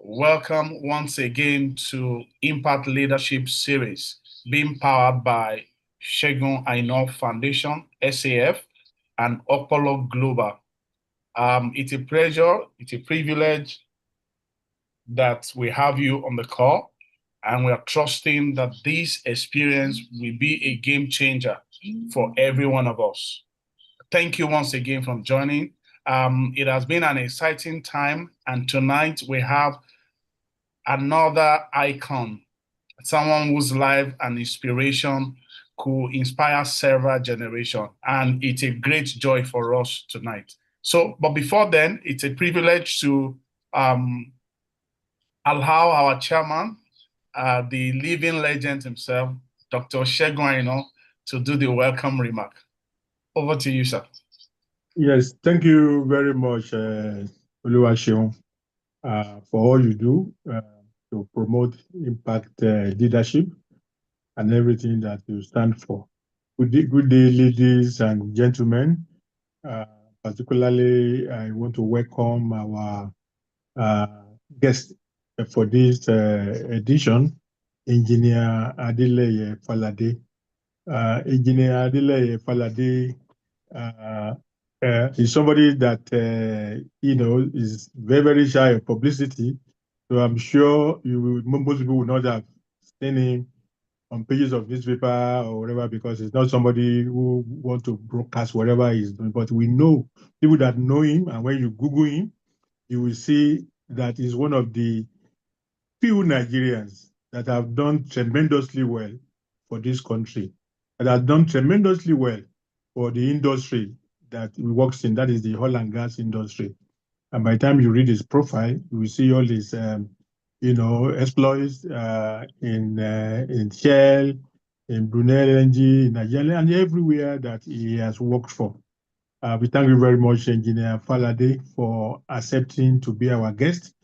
Welcome once again to Impact Leadership Series, being powered by Segun Aina Foundation, SAF, and Opolo Global. It's a pleasure, it's a privilege that we have you on the call, and we are trusting that this experience will be a game changer for every one of us. Thank you once again for joining. It has been an exciting time, and tonight we have another icon, someone whose life and inspiration could inspire several generations. And it's a great joy for us tonight. So, but before then, it's a privilege to um, allow our chairman, the living legend himself, Dr. Segun Aina, to do the welcome remark. Over to you, sir. Yes, thank you very much, Oluwaseun, for all you do to promote impact leadership and everything that you stand for. Good day, ladies and gentlemen. Particularly, I want to welcome our uh, guest for this edition, Engineer Adeleye Falade. Engineer Adeleye Falade is somebody that is very, very shy of publicity. So I'm sure most people will not have seen him on pages of newspaper or whatever, because he's not somebody who want to broadcast whatever he's doing. But we know people that know him, and when you Google him, you will see that he's one of the few Nigerians that have done tremendously well for this country, that have done tremendously well for the industry that he works in, that is the oil and gas industry. And by the time you read his profile, you will see all his, exploits in Shell, in Brunel LNG, in Nigeria, and everywhere that he has worked for. We thank you very much, Engineer Falade, for accepting to be our guest,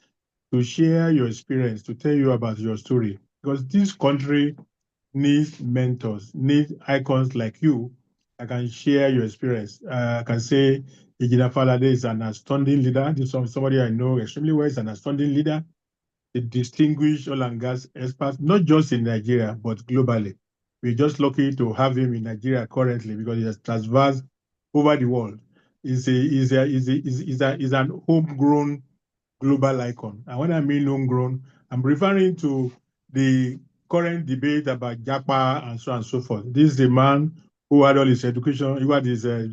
to share your experience, to tell you about your story. Because this country needs mentors, needs icons like you that can share your experience. I can say Engineer Falade is an outstanding leader. This is somebody I know extremely well, is an outstanding leader, a distinguished oil and gas expert, not just in Nigeria, but globally. We're just lucky to have him in Nigeria currently because he has traversed over the world. He's an homegrown global icon. And when I mean homegrown, I'm referring to the current debate about Japa and so on and so forth. This is a man who had all his education, who had his got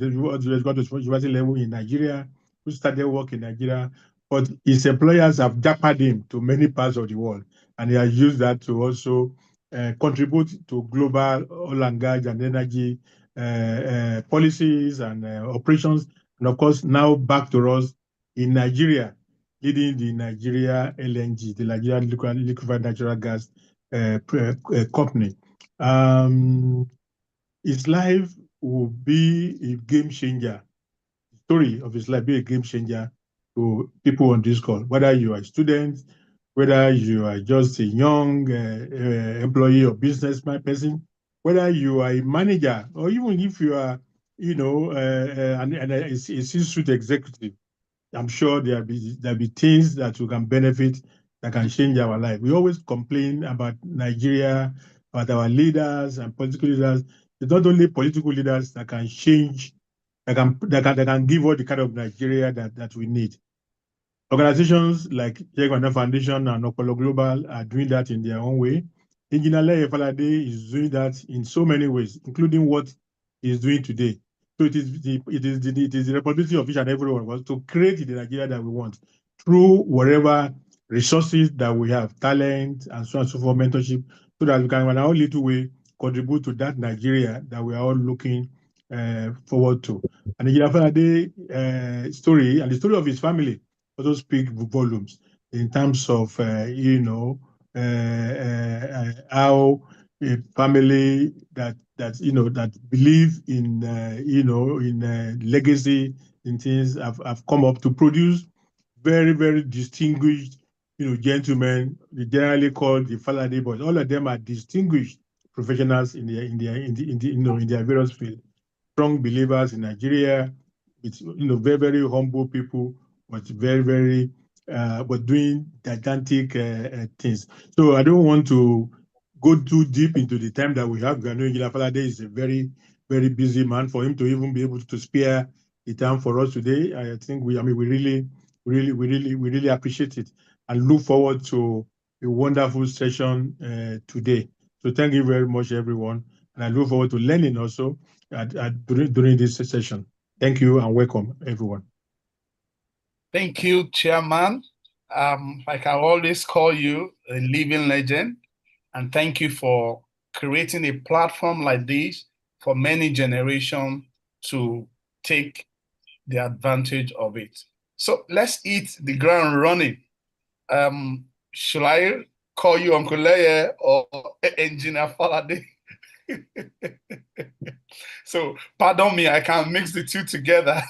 to university level in Nigeria, who started work in Nigeria, but his employers have Japaed him to many parts of the world, and he has used that to also contribute to global oil and gas and energy policies and operations, and of course now back to us in Nigeria, leading the Nigeria LNG, the Nigeria Liquefied Natural Gas company. His life will be a game changer. The story of his life be a game changer to people on this call, whether you are a student, whether you are just a young employee or businessman person, whether you are a manager, or even if you are, a C-suite executive. I'm sure there'll be things that you can benefit that can change our life. We always complain about Nigeria, about our leaders and political leaders. It's not only political leaders that can change, that can give us the kind of Nigeria that we need. Organizations like Jegwana Foundation and Opolo Global are doing that in their own way. Engineer Leye Falade is doing that in so many ways, including what he's doing today. So it is the responsibility of each and every one of us to create the Nigeria that we want through whatever resources that we have, talent and so on and so forth, mentorship, so that we can, in our own little way, contribute to that Nigeria that we are all looking forward to. And Engineer Falade story and the story of his family also speak volumes in terms of how a family that believe in legacy, in things have come up to produce very, very distinguished gentlemen. They generally called the Falade boys. All of them are distinguished professionals in their various fields. Strong believers in Nigeria. It's very, very humble people, but very, very but doing gigantic things. So I don't want to go too deep into the time that we have. I know Engineer Falade is a very, very busy man. For him to even be able to spare the time for us today, I think we really appreciate it and look forward to a wonderful session today. So thank you very much, everyone. And I look forward to learning also during this session. Thank you and welcome, everyone. Thank you, Chairman. I can always call you a living legend. And thank you for creating a platform like this for many generations to take the advantage of it. So let's hit the ground running. Should I call you Uncle Leye or Engineer Falade? So pardon me, I can mix the two together.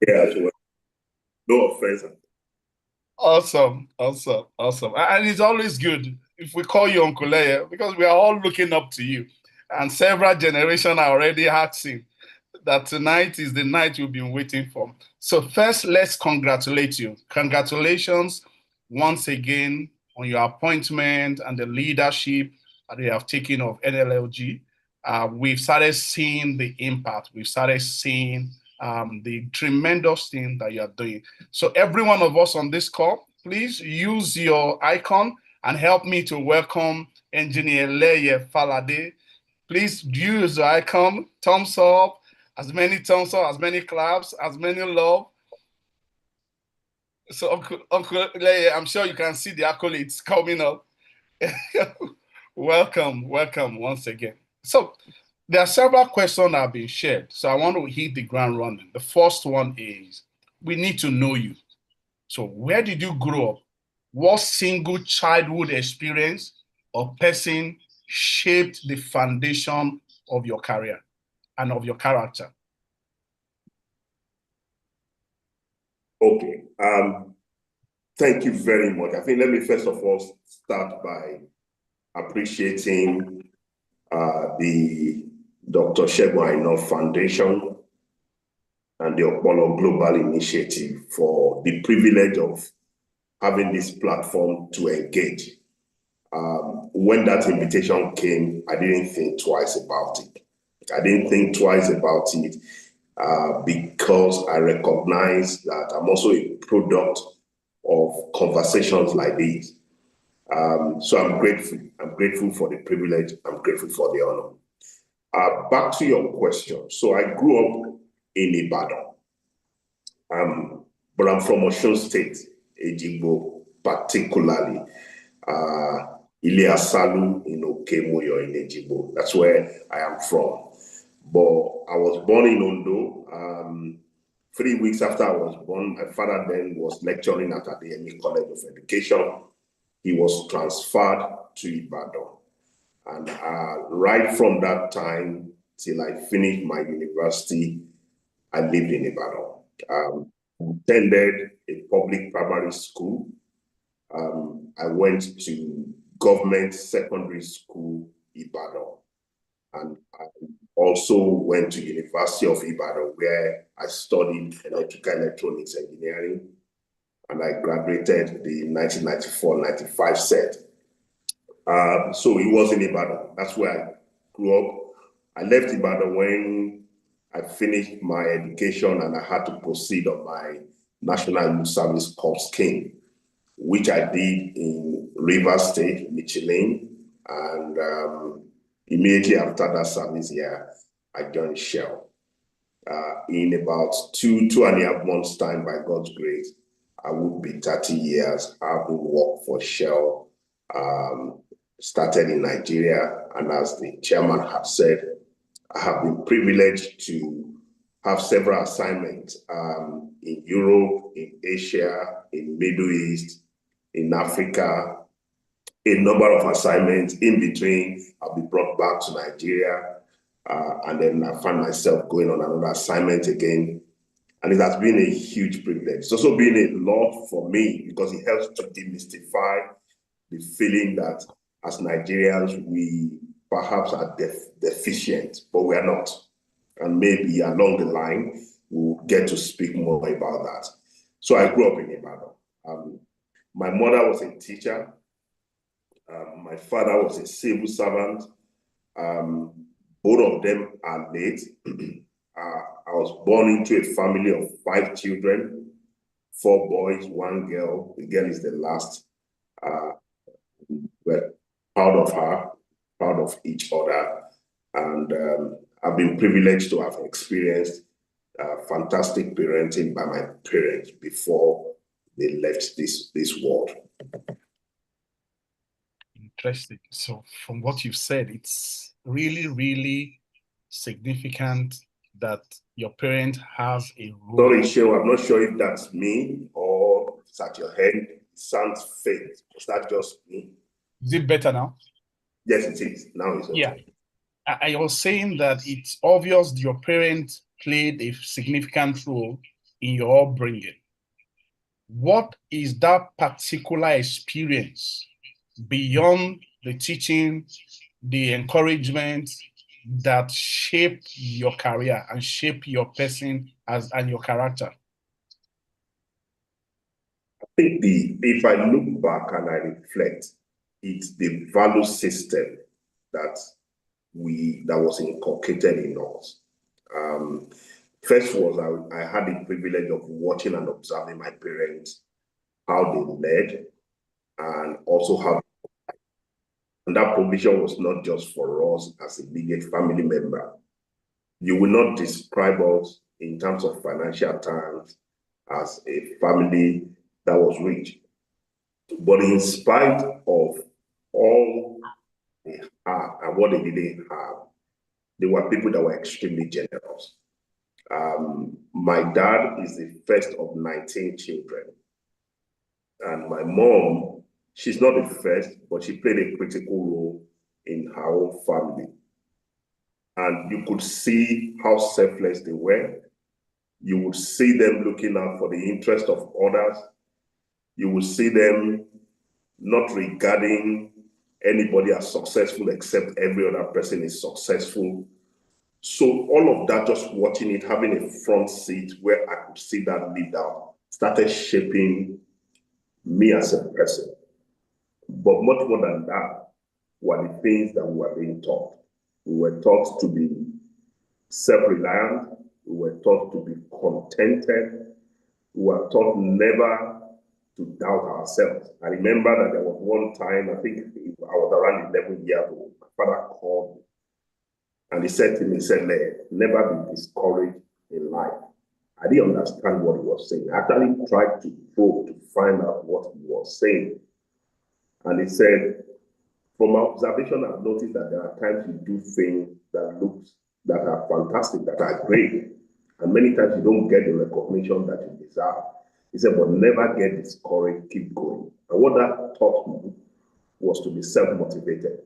Yeah, sure. No offense. Awesome. And it's always good if we call you Uncle Leye because we are all looking up to you. And several generations are already asking that tonight is the night we've been waiting for. So first, let's congratulate you. Congratulations once again on your appointment and the leadership that you have taken of NLLG. We've started seeing the impact. We've started seeing the tremendous thing that you are doing. So every one of us on this call, please use your icon and help me to welcome Engineer Leye Falade. Please use the icon, thumbs up, as many thumbs up, as many claps, as many love. So Uncle Leye, I'm sure you can see the accolades coming up. Welcome once again. So there are several questions that have been shared. So I want to hit the ground running. The first one is, we need to know you. So where did you grow up? What single childhood experience or person shaped the foundation of your career and of your character? Okay. Thank you very much. I think let me first of all start by appreciating the Dr. Segun Aina Foundation and the Okpolo Global Initiative for the privilege of having this platform to engage. When that invitation came, I didn't think twice about it. Because I recognize that I'm also a product of conversations like these. So I'm grateful. I'm grateful for the privilege. I'm grateful for the honor. Back to your question. So I grew up in Ibadan, but I'm from Osun State, Ejigbo, particularly Ile Asalu in Okemoyo in Ejigbo. That's where I am from. But I was born in Ondo. 3 weeks after I was born, my father then was lecturing at Adeyemi College of Education. He was transferred to Ibadan. And right from that time till I finished my university, I lived in Ibadan. Attended a public primary school. I went to government secondary school, Ibadan. And I also went to University of Ibadan, where I studied electrical electronics engineering, and I graduated the 1994-95 set. So it was in Ibadan. That's where I grew up. I left Ibadan when I finished my education and I had to proceed on my National Youth Service Corps scheme, which I did in Rivers State, Michelin, and immediately after that service year, I joined Shell. In about two and a half months' time, by God's grace, I would be 30 years having worked for Shell, started in Nigeria, and as the chairman had said, I have been privileged to have several assignments in Europe, in Asia, in Middle East, in Africa, a number of assignments. In between, I'll be brought back to Nigeria, and then I find myself going on another assignment again. And it has been a huge privilege. It's also been a lot for me because it helps to demystify the feeling that as Nigerians, we perhaps are deficient, but we are not. And maybe along the line, we'll get to speak more about that. So I grew up in Ibadan. My mother was a teacher. My father was a civil servant. Both of them are late. I was born into a family of 5 children, 4 boys, 1 girl. The girl is the last. We're proud of her, proud of each other. And I've been privileged to have experienced fantastic parenting by my parents before they left this world. Interesting. So from what you've said, it's really, really significant that your parent has a role. Sorry, Shehu, I'm not sure if that's me or it's at your head. It sounds fake. Is that just me? Is it better now? Yes, it is. Now it's okay. Yeah. I was saying that it's obvious your parents played a significant role in your upbringing. What is that particular experience beyond the teaching, the encouragement that shape your career and shape your person and your character? I think if I look back and I reflect, it's the value system that was inculcated in us. First was I had the privilege of watching and observing my parents, how they led, and also how. And that provision was not just for us as immediate family member. You will not describe us in terms of financial terms as a family that was rich. But in spite of all they had and what they didn't have, they were people that were extremely generous. My dad is the first of 19 children. And my mom, she's not the first, but she played a critical role in her own family. And you could see how selfless they were. You would see them looking out for the interest of others. You would see them not regarding anybody as successful except every other person is successful. So all of that, just watching it, having a front seat where I could see that leader, started shaping me as a person. But much more than that were the things that we were being taught. We were taught to be self-reliant. We were taught to be contented. We were taught never to doubt ourselves. I remember that there was one time, I think I was around 11 years old, my father called me and he said to me, never be discouraged in life. I didn't understand what he was saying. I actually tried to probe to find out what he was saying. And he said, from my observation, I've noticed that there are times you do things that are fantastic, that are great. And many times you don't get the recognition that you deserve. He said, but never get discouraged, keep going. And what that taught me was to be self-motivated.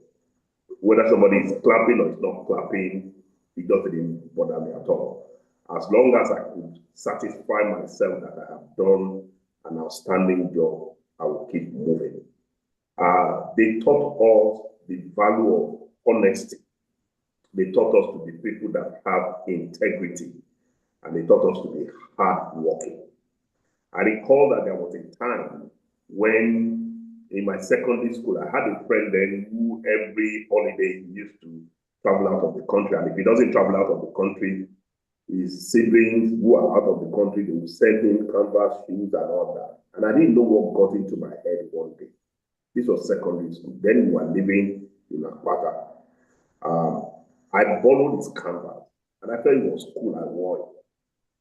Whether somebody is clapping or is not clapping, it doesn't bother me at all. As long as I could satisfy myself that I have done an outstanding job, I will keep moving. They taught us the value of honesty. They taught us to be people that have integrity, and they taught us to be hardworking. I recall that there was a time when in my secondary school, I had a friend then who every holiday he used to travel out of the country. And if he doesn't travel out of the country, his siblings who are out of the country, they will send him canvas shoes and all that. And I didn't know what got into my head one day. This was secondary school. Then we were living in Akpata. I borrowed his canvas and I thought it was cool. I wore it.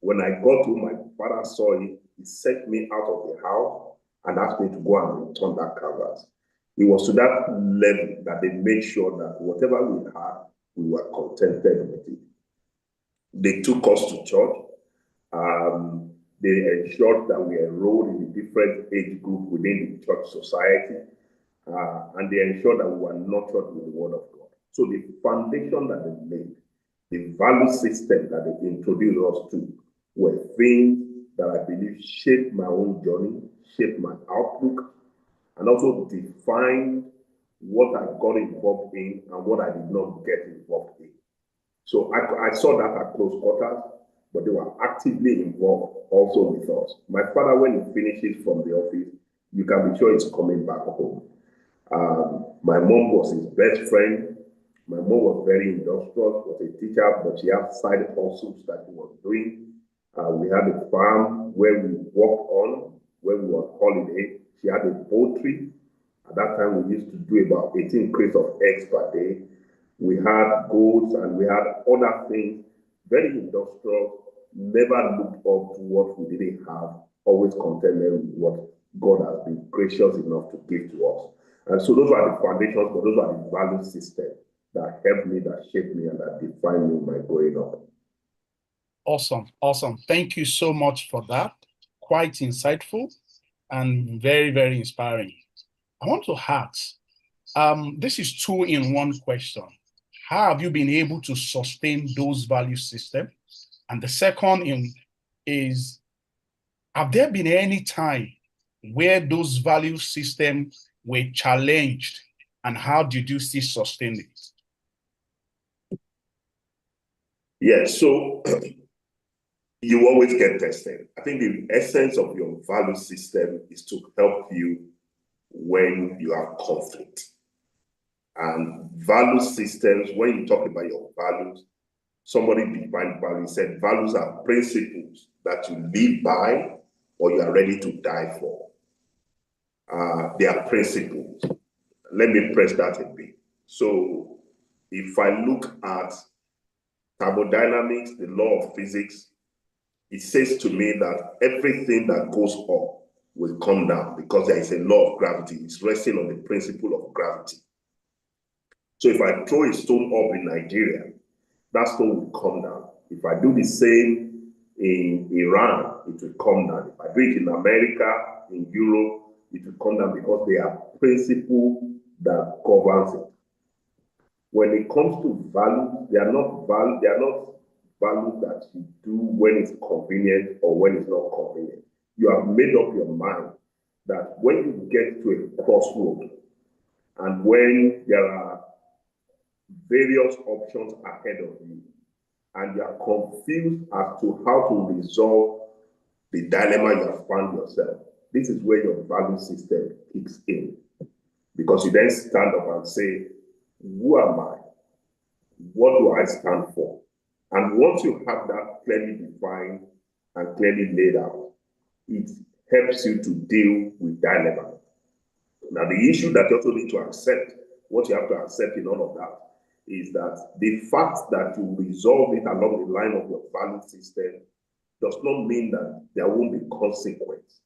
When I got home, my father saw it. He sent me out of the house and asked me to go and return that canvas. It was to that level that they made sure that whatever we had, we were contented with it. They took us to church. They ensured that we enrolled in a different age group within the church society. And they ensured that we were nurtured with the word of God. So the foundation that they laid, the value system that they introduced us to, were things that I believe shaped my own journey, shaped my outlook, and also defined what I got involved in and what I did not get involved in. So I saw that at close quarters. but they were actively involved also with us. My father, when he finishes from the office, you can be sure he's coming back home. My mom was his best friend. My mom was very industrious, was a teacher, but she had side hustles that he was doing. We had a farm where we worked on, where we were on holiday. She had a poultry. At that time, we used to do about 18 crates of eggs per day. We had goats and we had other things, very industrial, never looked up to what we didn't have, always contented with what God has been gracious enough to give to us. And so those are the foundations, but those are the value systems that helped me, that shaped me, and that defined me in my growing up. Awesome, awesome. Thank you so much for that. Quite insightful and very, very inspiring. I want to ask, this is 2-in-1 question. How have you been able to sustain those value systems? And the second is, have there been any time where those value systems were challenged, and how did you still sustain it? Yes, so you always get tested. I think the essence of your value system is to help you when you have conflict. And value systems, when you talk about your values, somebody defined values, said values are principles that you live by or you are ready to die for. They are principles. Let me press that a bit. So if I look at thermodynamics, the law of physics, it says to me that everything that goes up will come down because there is a law of gravity. It's resting on the principle of gravity. So if I throw a stone up in Nigeria, that stone will come down. If I do the same in Iran, it will come down. If I do it in America, in Europe, it will come down because they are principles that governs it. When it comes to values, they are not values that you do when it's convenient or when it's not convenient. You have made up your mind that when you get to a crossroad and when there are various options ahead of you and you are confused as to how to resolve the dilemma you have found yourself, this is where your value system kicks in. Because you then stand up and say, who am I? What do I stand for? And once you have that clearly defined and clearly laid out, it helps you to deal with dilemma. Now, the issue that you also need to accept, what you have to accept in all of that, is that the fact that you resolve it along the line of your value system does not mean that there won't be consequence.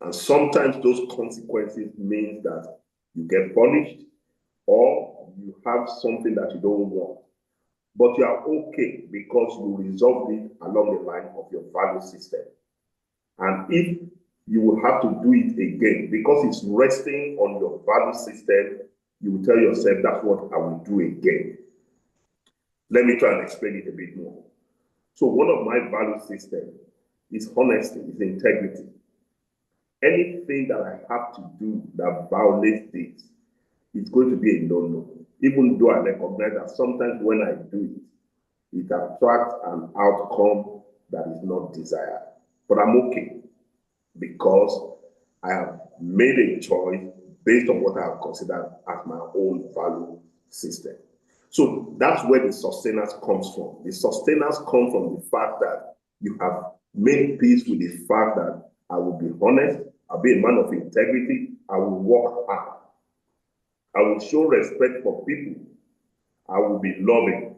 And sometimes those consequences mean that you get punished or you have something that you don't want. But you are okay because you resolved it along the line of your value system. And if you will have to do it again, because it's resting on your value system, you will tell yourself, that's what I will do again. Let me try and explain it a bit more. So one of my value systems is honesty, is integrity. Anything that I have to do that violates this, it's going to be a no-no. Even though I recognize that sometimes when I do it, it attracts an outcome that is not desired. But I'm okay because I have made a choice based on what I have considered as my own value system. So that's where the sustenance comes from. The sustenance comes from the fact that you have made peace with the fact that I will be honest, I'll be a man of integrity, I will work hard. I will show respect for people. I will be loving.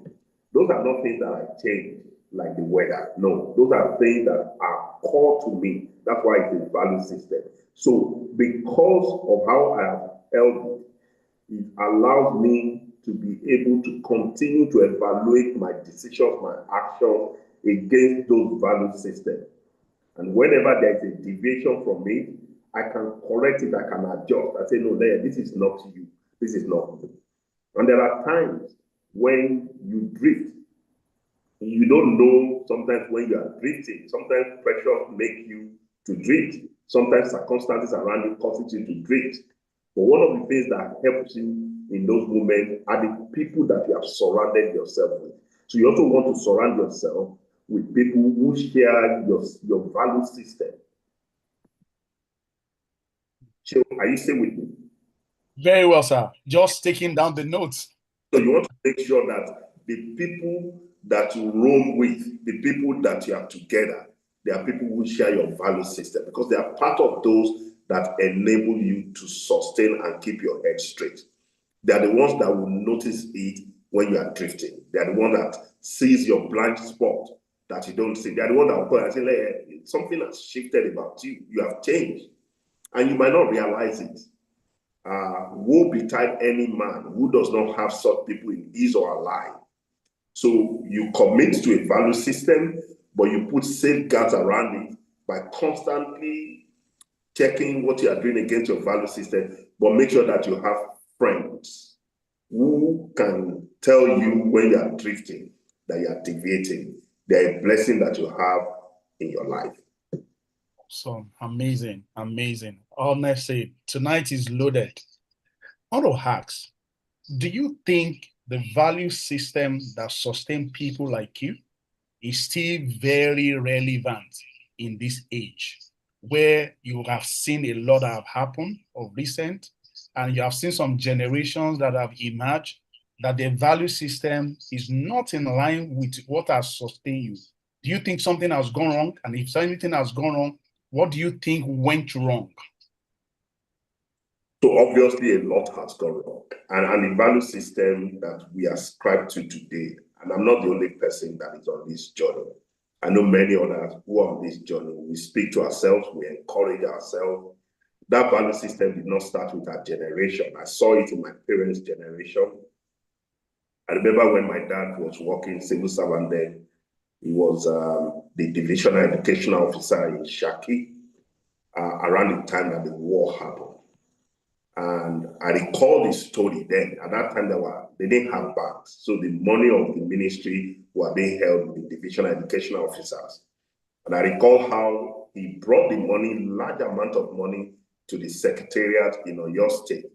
Those are not things that I change, like the weather. No, those are things that are core to me. That's why it's a value system. So because of how I have held it, it allows me to be able to continue to evaluate my decisions, my actions against those value systems. And whenever there's a deviation from it, I can correct it, I can adjust. I say, no, this is not you. This is not me. And there are times when you drift. You don't know sometimes when you are drifting. Sometimes pressure makes you to drift. Sometimes circumstances around you cause you to drift. But one of the things that helps you in those moments are the people that you have surrounded yourself with. So you also want to surround yourself with people who share your value system. So, are you still with me? Very well, sir. Just taking down the notes. So you want to make sure that the people that you roam with, the people that you are together, they are people who share your value system, because they are part of those that enable you to sustain and keep your head straight. They are the ones that will notice it when you are drifting. They are the one that sees your blind spot that you don't see. They are the one that will call and say, hey, something has shifted about you. You have changed. And you might not realize it. Woe betide any man who does not have such people in his or her life. So you commit to a value system, but you put safeguards around it by constantly checking what you are doing against your value system, but make sure that you have friends who can tell you when you are drifting, that you are deviating. They're a blessing that you have in your life. So amazing, amazing. Honestly, tonight is loaded. I want to ask, do you think the value system that sustain people like you is still very relevant in this age, where you have seen a lot that have happened of recent, and you have seen some generations that have emerged, that their value system is not in line with what has sustained you? Do you think something has gone wrong? And if anything has gone wrong, what do you think went wrong? So obviously a lot has gone wrong. And the value system that we ascribe to today, and I'm not the only person that is on this journey. I know many others who are on this journey. We speak to ourselves, we encourage ourselves. That value system did not start with our generation. I saw it in my parents' generation. I remember when my dad was working civil servant then, he was the divisional educational officer in Shaki around the time that the war happened. And I recall the story then. At that time, they didn't have banks. So the money of the ministry were being held with the divisional educational officers. And I recall how he brought the money, large amount of money, to the secretariat in Oyo State.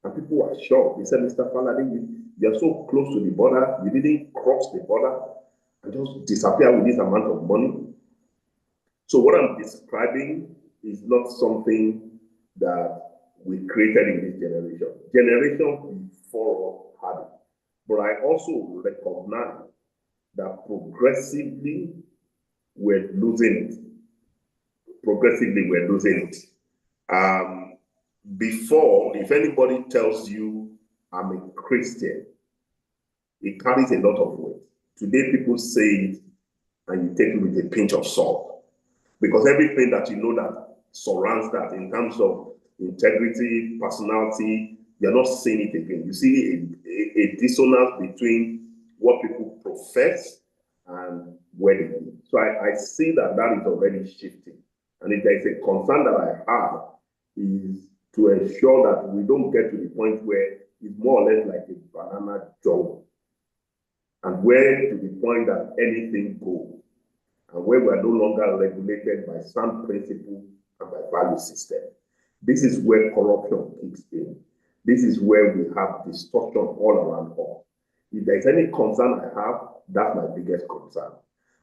And people were shocked. They said, Mr. Falade, you're so close to the border, you didn't cross the border and just disappear with this amount of money. So what I'm describing is not something that we created in this generation. Generation before us had it. But I also recognize that progressively we're losing it. Progressively we're losing it. Before, if anybody tells you I'm a Christian, it carries a lot of weight. Today people say it and you take it with a pinch of salt. Because everything that you know that surrounds that in terms of integrity, personality, you're not seeing it again. You see a dissonance between what people profess and where they live. So I see that is already shifting. And if there's a concern that I have is to ensure that we don't get to the point where it's more or less like a banana jungle. And where to the point that anything goes. And where we are no longer regulated by sound principle and by value system. This is where corruption kicks in. This is where we have distortion all around us. If there's any concern I have, that's my biggest concern.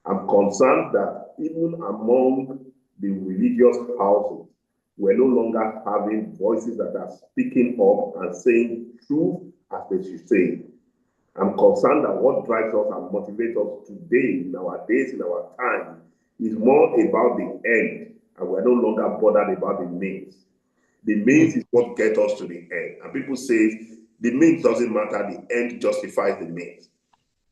I'm concerned that even among the religious houses, we're no longer having voices that are speaking up and saying truth as they should say. I'm concerned that what drives us and motivates us today, in our days, in our time, is more about the end, and we're no longer bothered about the means. The means is what gets us to the end. And people say the means doesn't matter, the end justifies the means.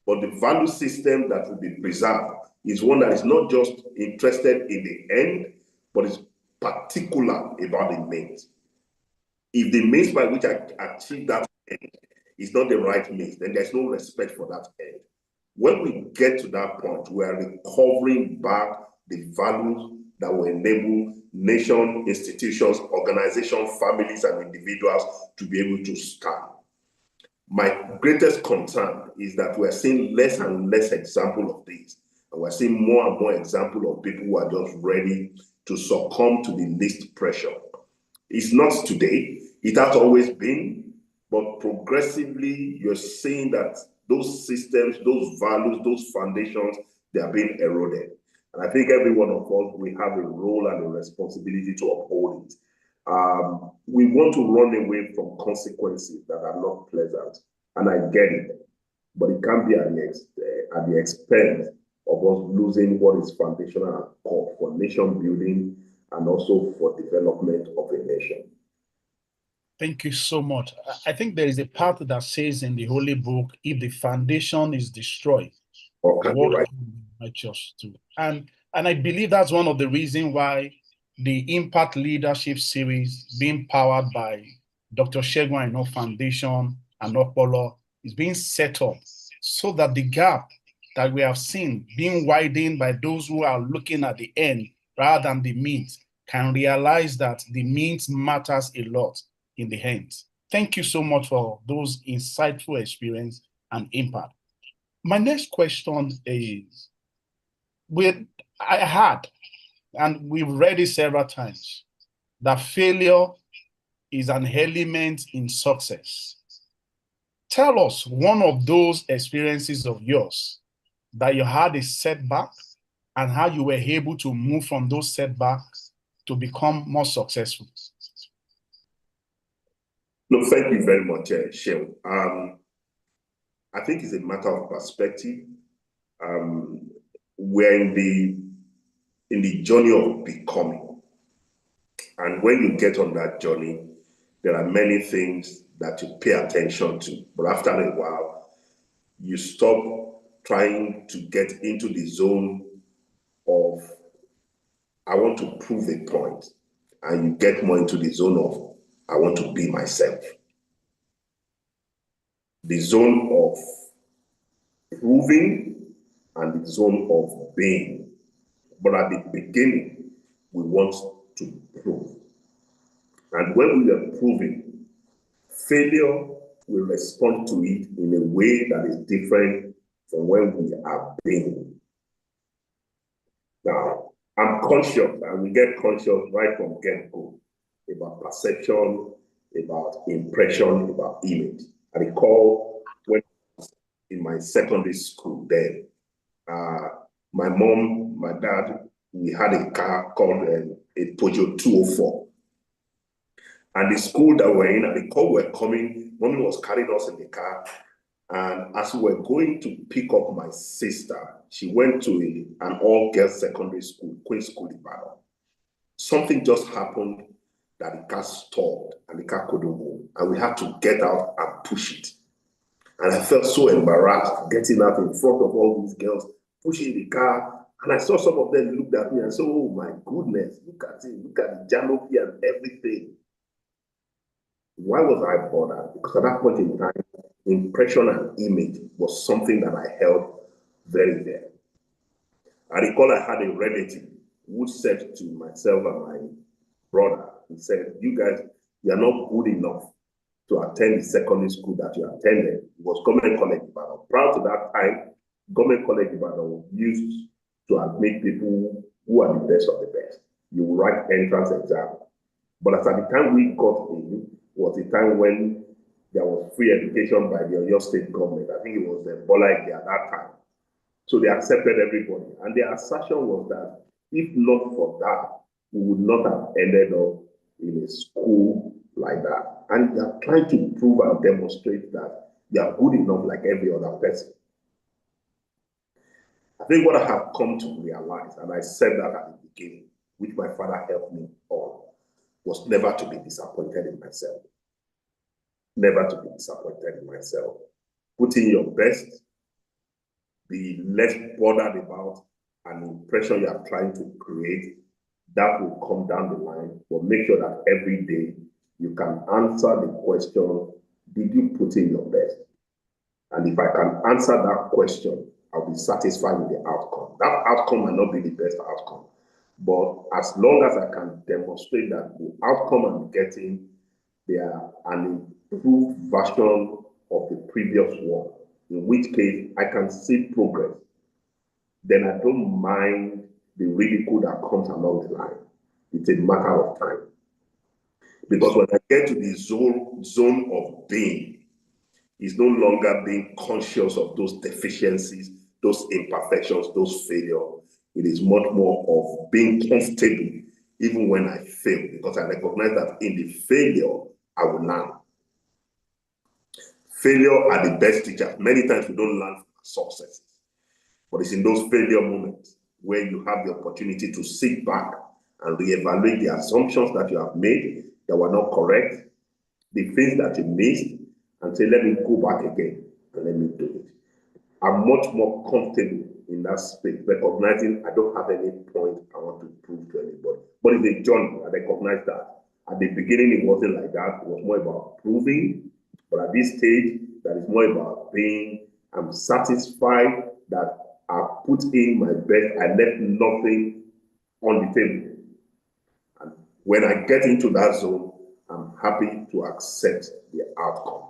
But the value system that will be preserved is one that is not just interested in the end, but is particular about the means. If the means by which I achieve that end is not the right means, then there's no respect for that end. When we get to that point, we are recovering back the values that will enable nation, institutions, organizations, families, and individuals to be able to stand. My greatest concern is that we're seeing less and less example of this. And we're seeing more and more example of people who are just ready to succumb to the least pressure. It's not today. It has always been. But progressively, you're seeing that those systems, those values, those foundations, they are being eroded. And I think every one of us, we have a role and a responsibility to uphold it. We want to run away from consequences that are not pleasant, and I get it, but it can't be at the expense of us losing what is foundational and core for nation building and also for development of a nation. Thank you so much. I think there is a part that says in the Holy Book, if the foundation is destroyed, what can the righteous do? And I believe that's one of the reasons why the Impact Leadership Series, being powered by Dr. Segun Aina Foundation and Okpolo, is being set up so that the gap that we have seen being widened by those who are looking at the end rather than the means can realize that the means matters a lot in the end. Thank you so much for those insightful experience and impact. My next question is, I had, and we've read it several times, that failure is an element in success. Tell us one of those experiences of yours that you had a setback and how you were able to move from those setbacks to become more successful. No, thank you very much, Sheil. I think it's a matter of perspective. We're in the journey of becoming. And when you get on that journey, there are many things that you pay attention to. But after a while, you stop trying to get into the zone of, I want to prove a point. And you get more into the zone of, I want to be myself. The zone of proving and the zone of being. But at the beginning, we want to prove. And when we are proving, failure will respond to it in a way that is different from when we are being. Now, I'm conscious, and we get conscious right from get-go about perception, about impression, about image. I recall when I was in my secondary school then, my mom, my dad, we had a car called a Peugeot 204. And the school that we're in, and the call were coming, mommy was carrying us in the car. And as we were going to pick up my sister, she went to an all-girls secondary school, Queen's School in Ibadan. Something just happened that the car stalled and the car couldn't move. And we had to get out and push it. And I felt so embarrassed getting out in front of all these girls, pushing the car. And I saw some of them looked at me and said, oh my goodness, look at it, look at the canopy and everything. Why was I bothered? Because at that point in time, impression and image was something that I held very dear. I recall I had a relative who said to myself and my brother, he said, you guys, you are not good enough to attend the secondary school that you attended. It was Government College Ibadan. Prior to that time, Government College Ibadan used to admit people who are the best of the best. You will write entrance exam. But as at the time we got in, was a time when there was free education by the Oyo State government. I think it was the Bola Ige at that time. So they accepted everybody. And their assertion was that if not for that, we would not have ended up in a school like that. And they are trying to prove and demonstrate that they are good enough like every other person. I think what I have come to realize, and I said that at the beginning, which my father helped me on, was never to be disappointed in myself. Never to be disappointed in myself. Put in your best, be less bothered about an impression you are trying to create. That will come down the line, but make sure that every day you can answer the question, did you put in your best? And if I can answer that question, I'll be satisfied with the outcome. That outcome might not be the best outcome, but as long as I can demonstrate that the outcome I'm getting, they are an improved version of the previous one, in which case I can see progress, then I don't mind the ridicule that comes along the line. It's a matter of time. Because when I get to the zone of being, it's no longer being conscious of those deficiencies those imperfections, those failures. It is much more of being comfortable even when I fail, because I recognize that in the failure, I will learn. Failure are the best teachers. Many times we don't learn from successes, but it's in those failure moments where you have the opportunity to sit back and reevaluate the assumptions that you have made that were not correct, the things that you missed, and say, let me go back again and let me do it. I'm much more comfortable in that space, recognizing I don't have any point I want to prove to anybody. But it's a journey. I recognize that. At the beginning, it wasn't like that. It was more about proving. But at this stage, that is more about being, I'm satisfied that I put in my best. I left nothing on the table. And when I get into that zone, I'm happy to accept the outcome.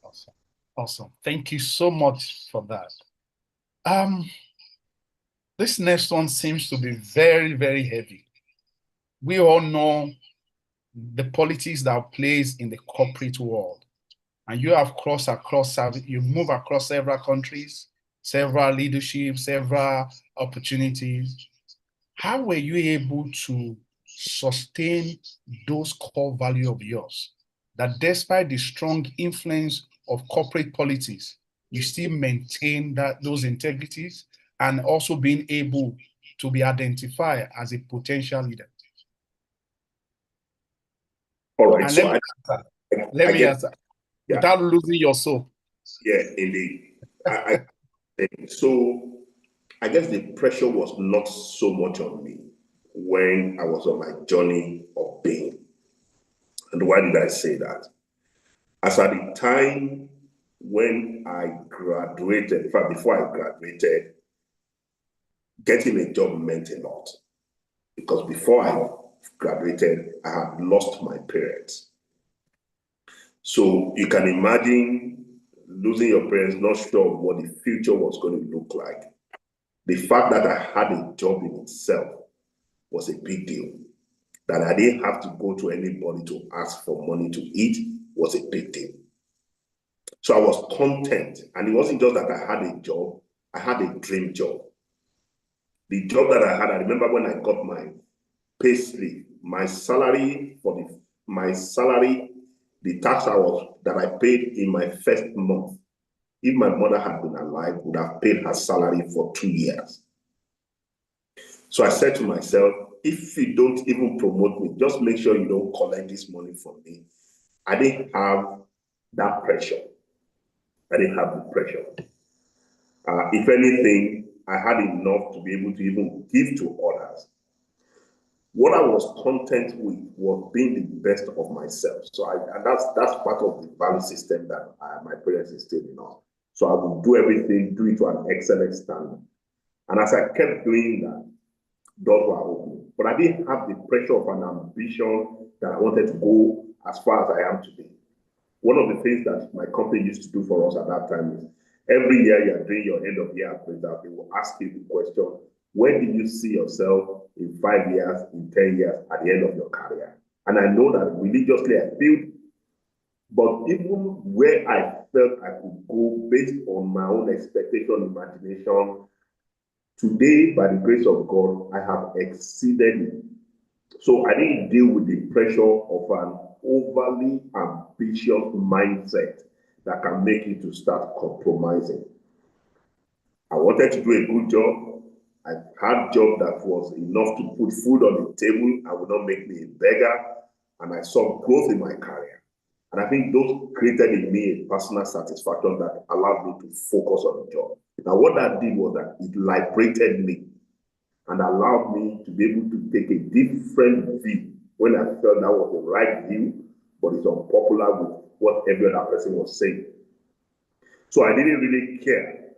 Awesome. Awesome. Thank you so much for that. This next one seems to be very, very heavy. We all know the politics that plays in the corporate world. And you have you move across several countries, several leaderships, several opportunities. How were you able to sustain those core values of yours, that despite the strong influence of corporate politics, you still maintain those integrities and also being able to be identified as a potential leader? All right. And So let me answer without losing your soul. Yeah, indeed. So I guess the pressure was not so much on me when I was on my journey of being. And why did I say that? As at the time when I graduated, in fact, before I graduated, getting a job meant a lot. Because before I graduated, I had lost my parents. So you can imagine losing your parents, not sure what the future was going to look like. The fact that I had a job in itself was a big deal. That I didn't have to go to anybody to ask for money to eat was a big deal. So I was content. And it wasn't just that I had a job, I had a dream job. The job that I had, I remember when I got my pay slip, my salary, the tax that I paid in my first month, if my mother had been alive, would have paid her salary for 2 years. So I said to myself, if you don't even promote me, just make sure you don't collect this money from me. I didn't have that pressure. I didn't have the pressure. If anything, I had enough to be able to even give to others. What I was content with was being the best of myself. So that's part of the value system that my parents instilled in us. So I would do everything, do it to an excellent standard. And as I kept doing that, doors were opening. But I didn't have the pressure of an ambition that I wanted to go as far as I am today. One of the things that my company used to do for us at that time is every year you're doing your end of year appraisal, they will ask you the question, where do you see yourself in 5 years, in 10 years, at the end of your career? And I know that religiously I feel, but even where I felt I could go based on my own expectation, imagination, today, by the grace of God, I have exceeded it. So I didn't deal with the pressure of an overly ambitious mindset that can make you to start compromising. I wanted to do a good job. I had a job that was enough to put food on the table and would not make me a beggar. And I saw growth in my career. And I think those created in me a personal satisfaction that allowed me to focus on the job. Now, what that did was that it liberated me and allowed me to be able to take a different view when I felt that was the right view, but it's unpopular with what every other person was saying. So I didn't really care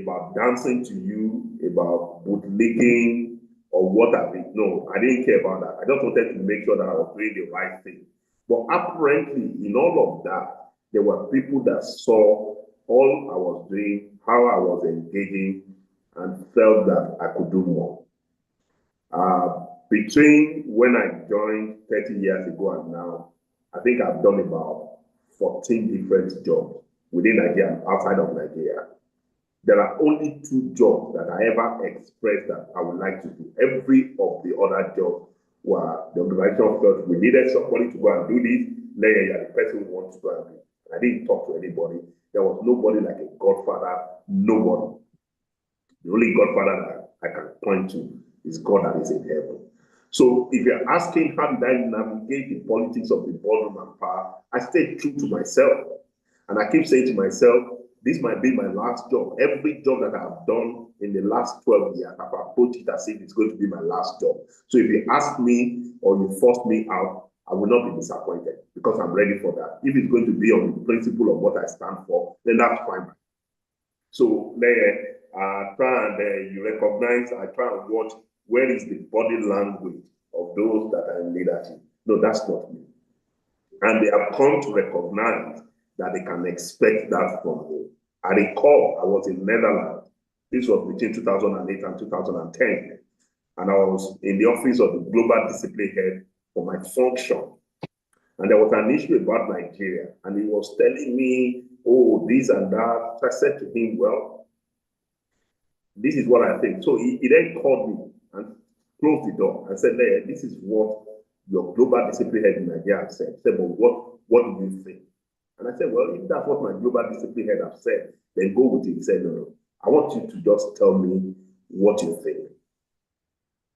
about dancing to you, about bootlicking, or what have you. No, I didn't care about that. I just wanted to make sure that I was doing the right thing. But apparently, in all of that, there were people that saw all I was doing, how I was engaging, and felt that I could do more. Between when I joined 30 years ago and now, I think I've done about 14 different jobs within Nigeria and outside of Nigeria. There are only 2 jobs that I ever expressed that I would like to do. Every of the other jobs were the organization felt we needed somebody to go and do this. Then the person who wants to go and do it. I didn't talk to anybody. There was nobody like a godfather, nobody. The only godfather that I can point to is God that is in heaven. So if you're asking how did I navigate the politics of the boardroom and power, I stayed true to myself. And I keep saying to myself, this might be my last job. Every job that I've done in the last 12 years, I've approached it as if it's going to be my last job. So if you ask me or you force me out, I will not be disappointed because I'm ready for that. If it's going to be on the principle of what I stand for, then that's fine. So try and you recognize, I try and watch where is the body language of those that are in leadership. No, that's not me. And they have come to recognize that they can expect that from me. I recall I was in Netherlands. This was between 2008 and 2010. And I was in the office of the global discipline head for my function. And there was an issue about Nigeria. And he was telling me, oh, this and that. So I said to him, well, this is what I think. So he then called me and closed the door and said, hey, this is what your global discipline head in Nigeria said. He said, but what do you think? And I said, well, if that's what my global discipline head have said, then go with it. He said, no, I want you to just tell me what you think.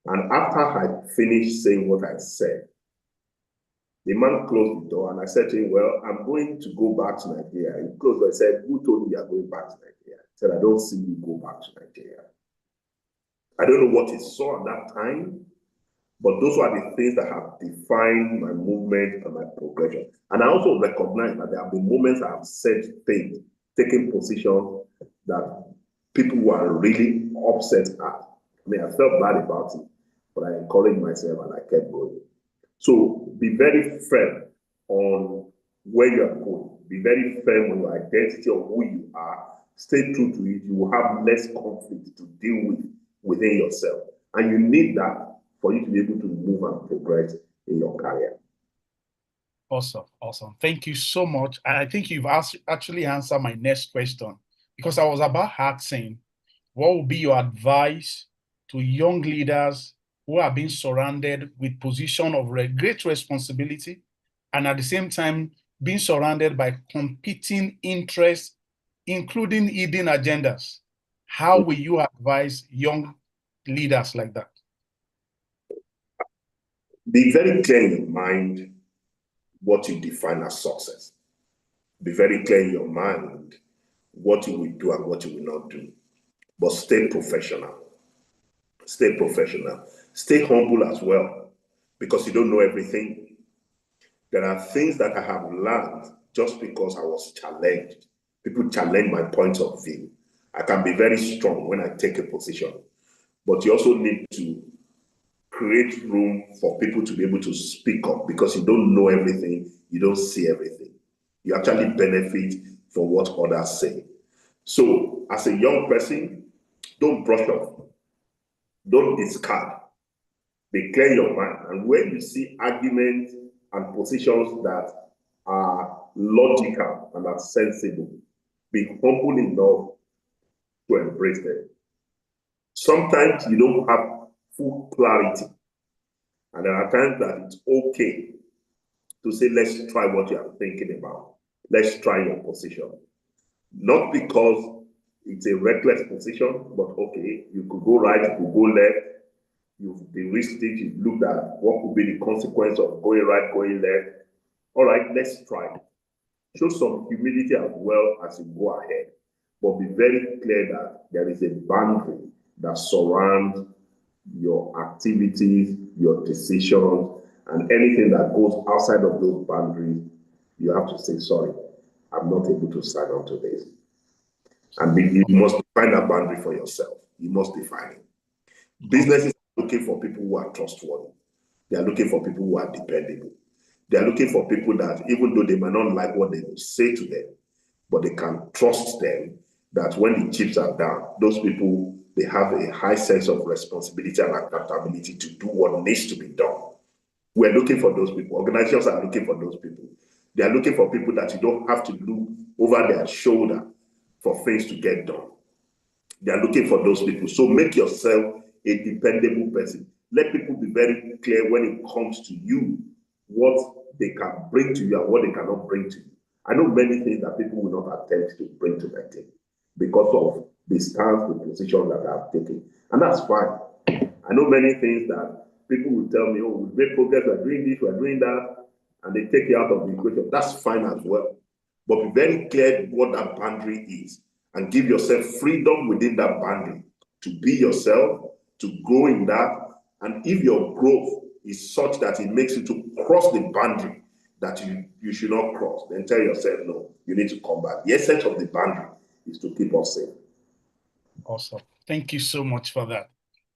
And after I finished saying what I said, the man closed the door and I said to him, well, I'm going to go back to Nigeria. He closed the door and said, who told you you are going back to Nigeria? I said, I don't see you go back to Nigeria. I don't know what he saw at that time, but those are the things that have defined my movement and my progression. And I also recognize that there have been moments I have said things, taken positions that people were really upset at. I mean, I felt bad about it, but I encouraged myself and I kept going. So be very firm on where you are going. Be very firm on your identity of who you are. Stay true to it. You will have less conflict to deal with within yourself. And you need that for you to be able to move and progress in your career. Awesome, awesome. Thank you so much. I think you've actually answered my next question, because I was about asking, what would be your advice to young leaders who are being surrounded with position of great responsibility and at the same time being surrounded by competing interests, including hidden agendas? How will you advise young leaders like that? Be very clear in your mind what you define as success. Be very clear in your mind what you will do and what you will not do. But stay professional. Stay professional. Stay humble as well, because you don't know everything. There are things that I have learned just because I was challenged. People challenge my point of view. I can be very strong when I take a position, but you also need to create room for people to be able to speak up, because you don't know everything, you don't see everything. You actually benefit from what others say. So as a young person, don't brush off, don't discard, be clear in your mind. And when you see arguments and positions that are logical and are sensible, be humble enough to embrace them. Sometimes you don't have full clarity, and there are times that it's okay to say, let's try what you are thinking about. Let's try your position. Not because it's a reckless position, but okay, you could go right, you could go left. You've de-risked it, you've looked at what could be the consequence of going right, going left. All right, let's try. Show some humility as well as you go ahead. But be very clear that there is a boundary that surrounds your activities, your decisions, and anything that goes outside of those boundaries, you have to say, sorry, I'm not able to sign on to this. And you must define that boundary for yourself. You must define it. Businesses are looking for people who are trustworthy. They are looking for people who are dependable. They are looking for people that, even though they might not like what they will say to them, but they can trust them that when the chips are down, those people, they have a high sense of responsibility and accountability to do what needs to be done. We're looking for those people. Organizations are looking for those people. They are looking for people that you don't have to look over their shoulder for things to get done. They are looking for those people. So make yourself a dependable person. Let people be very clear when it comes to you, what they can bring to you and what they cannot bring to you. I know many things that people will not attempt to bring to my team because of the stance, the position that I've taken. And that's fine. I know many things that people will tell me, oh, we've made progress, we're doing this, we're doing that, and they take you out of the equation. That's fine as well. But be very clear what that boundary is and give yourself freedom within that boundary to be yourself, to grow in that. And if your growth is such that it makes you to cross the boundary that you should not cross, then tell yourself, no, you need to come back. The essence of the boundary is to keep us safe. Awesome. Thank you so much for that.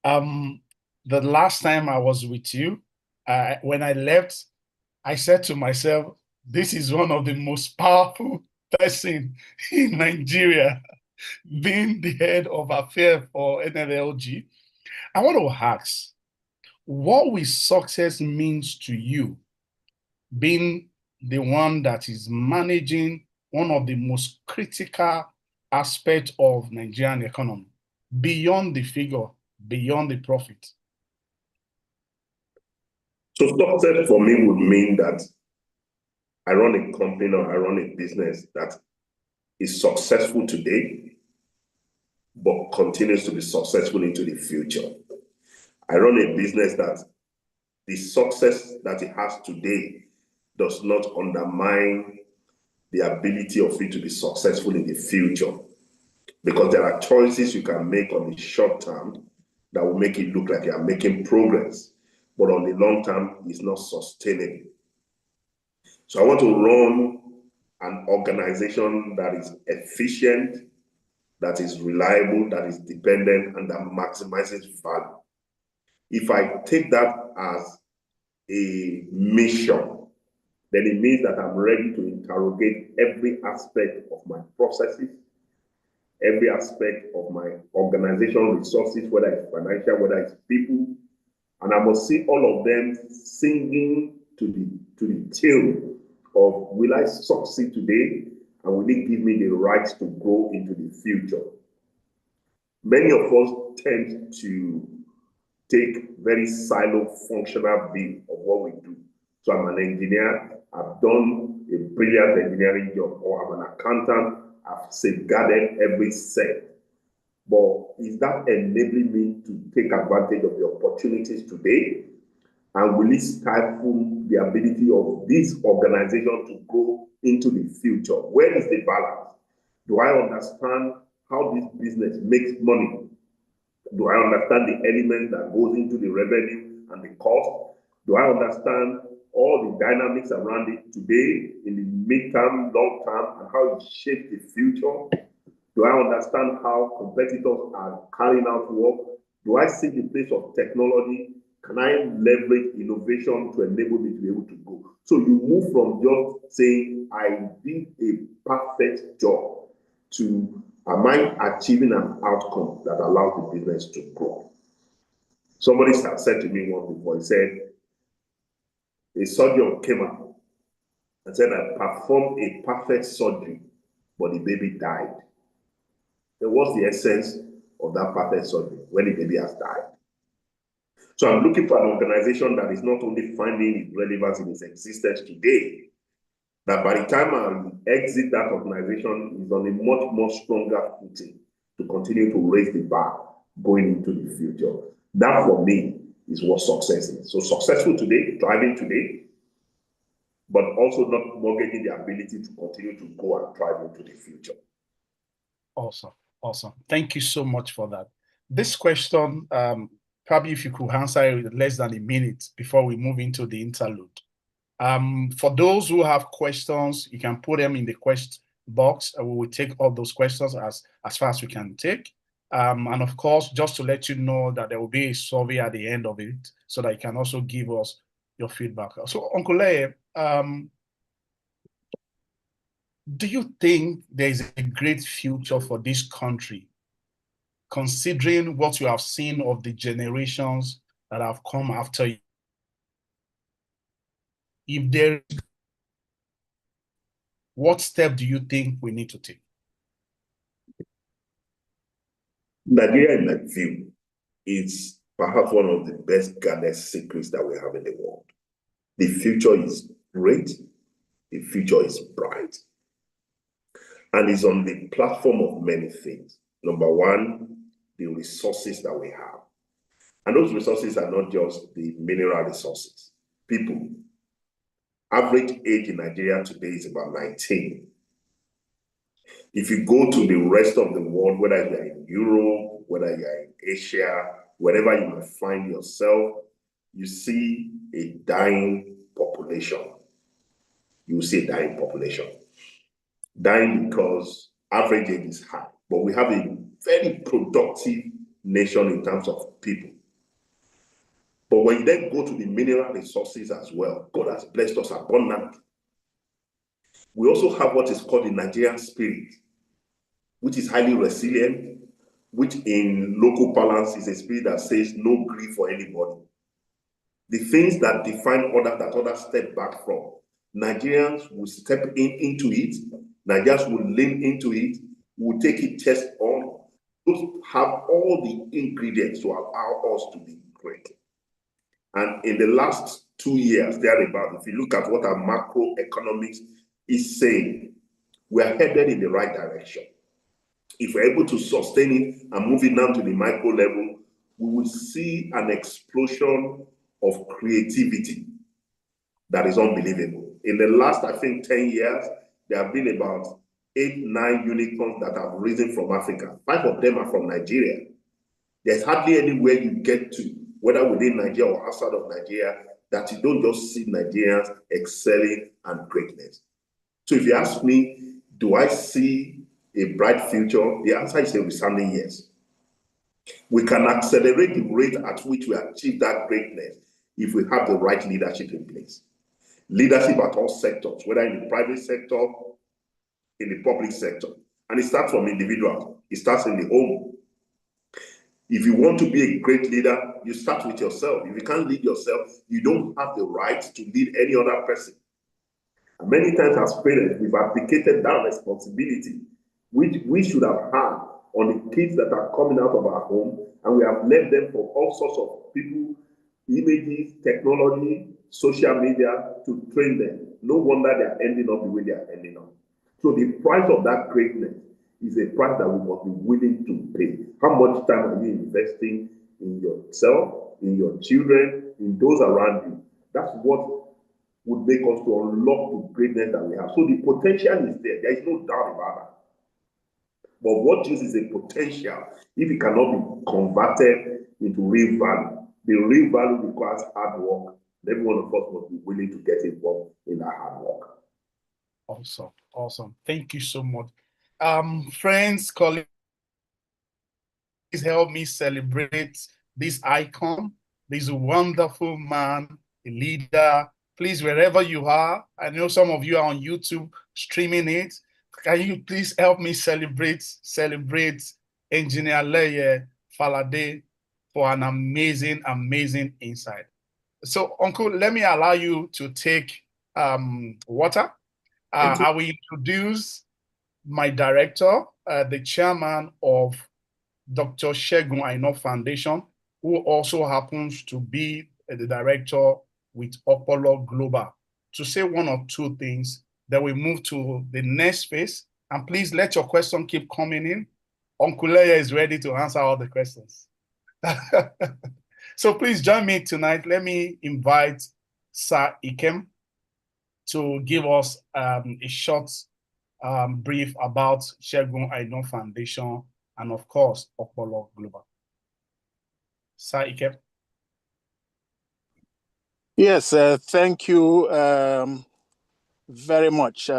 The last time I was with you, when I left, I said to myself, this is one of the most powerful person in Nigeria, being the head of affairs for NLLG. I want to ask, what will success means to you, being the one that is managing one of the most critical aspects of Nigerian economy, beyond the figure, beyond the profit? So success for me would mean that I run a company or I run a business that is successful today, but continues to be successful into the future. I run a business that the success that it has today does not undermine the ability of it to be successful in the future. Because there are choices you can make on the short term that will make it look like you are making progress, but on the long term, it's not sustainable. So I want to run an organization that is efficient, that is reliable, that is dependent, and that maximizes value. If I take that as a mission, then it means that I'm ready to interrogate every aspect of my processes, every aspect of my organizational resources, whether it's financial, whether it's people, and I must see all of them singing to the tune of, will I succeed today, and will it give me the right to grow into the future? Many of us tend to take very silo functional view of what we do. So I'm an engineer, I've done a brilliant engineering job, or I'm an accountant, I've safeguarded every cent. But is that enabling me to take advantage of the opportunities today? And will it stifle the ability of this organization to go into the future? Where is the balance? Do I understand how this business makes money? Do I understand the element that goes into the revenue and the cost? Do I understand all the dynamics around it today, in the midterm, long term, and how it shapes the future? Do I understand how competitors are carrying out work? Do I see the place of technology? Can I leverage innovation to enable me to be able to go? So you move from just saying, I did a perfect job, to, am I achieving an outcome that allows the business to grow? Somebody said to me once before, he said, a surgeon came up and said, I performed a perfect surgery, but the baby died. Then what's the essence of that perfect surgery when the baby has died? So I'm looking for an organization that is not only finding its relevance in its existence today, that by the time I exit that organization is on a much more stronger footing to continue to raise the bar going into the future. That for me is what success is. So successful today, thriving today, but also not mortgaging the ability to continue to go and thrive into the future. Awesome. Awesome. Thank you so much for that. This question, probably if you could answer it in less than a minute before we move into the interlude. For those who have questions, you can put them in the question box, and we will take all those questions as far as we can take. And of course, just to let you know that there will be a survey at the end of it, so that you can also give us your feedback. So, Uncle Leye, do you think there is a great future for this country, considering what you have seen of the generations that have come after you? If there, what step do you think we need to take? Nigeria, in my view, is perhaps one of the best guarded secrets that we have in the world. The future is great. The future is bright. And it's on the platform of many things. Number one, the resources that we have. And those resources are not just the mineral resources. People, average age in Nigeria today is about 19. If you go to the rest of the world, whether you're in Europe, whether you're in Asia, wherever you might find yourself, you see a dying population. You will see a dying population. Dying because average age is high, but we have a very productive nation in terms of people. But when you then go to the mineral resources as well, God has blessed us abundantly. We also have what is called the Nigerian spirit, which is highly resilient, which in local parlance is a spirit that says no grief for anybody. The things that define others that others step back from, Nigerians will step into it, Nigerians will lean into it, will take it test on, have all the ingredients to allow us to be great. And in the last 2 years, thereabout, if you look at what our macroeconomics is saying, we are headed in the right direction. If we're able to sustain it and move it down to the micro level, we will see an explosion of creativity that is unbelievable. In the last, I think, 10 years, there have been about 8, 9 unicorns that have risen from Africa. 5 of them are from Nigeria. There's hardly anywhere you get to, whether within Nigeria or outside of Nigeria, that you don't just see Nigerians excelling and greatness. So if you ask me, do I see a bright future? The answer is a resounding yes. We can accelerate the rate at which we achieve that greatness if we have the right leadership in place. Leadership at all sectors, whether in the private sector, in the public sector. And it starts from individuals. It starts in the home. If you want to be a great leader, you start with yourself. If you can't lead yourself, you don't have the right to lead any other person. And many times as parents, we've abdicated that responsibility, which we should have had on the kids that are coming out of our home, and we have left them for all sorts of people, images, technology, social media to train them. No wonder they are ending up the way they are ending up. So the price of that greatness is a price that we must be willing to pay. How much time are you investing in yourself, in your children, in those around you? That's what would make us to unlock the greatness that we have. So the potential is there. There is no doubt about that. But what use is a potential if it cannot be converted into real value? The real value requires hard work. Every one of us must be willing to get involved in that hard work. Awesome. Awesome. Thank you so much. Friends, colleagues, please help me celebrate this icon, this wonderful man, a leader. Please, wherever you are, I know some of you are on YouTube streaming it. Can you please help me celebrate Engineer Leye Falade for an amazing, amazing insight. So, Uncle, let me allow you to take water. I will introduce my director, the chairman of Dr. Segun Aina Foundation, who also happens to be the director with Opolo Global, to say one or two things. Then we move to the next phase. And please let your question keep coming in. Uncle Leye is ready to answer all the questions. So please join me tonight. Let me invite Sir Ikem to give us a short brief about Segun Aina Foundation and, of course, Opolo Global. Sir Ikem. Yes, thank you very much,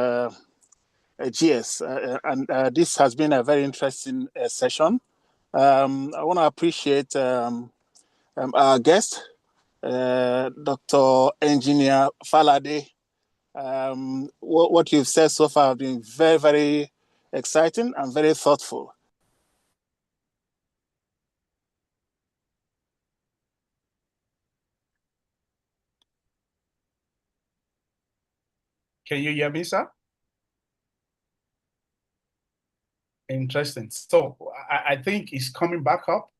GS. And this has been a very interesting session. I want to appreciate our guest, Dr. Engineer Falade. What you've said so far has been very, very exciting and very thoughtful. Can you hear me, sir? Interesting. So I think it's coming back up.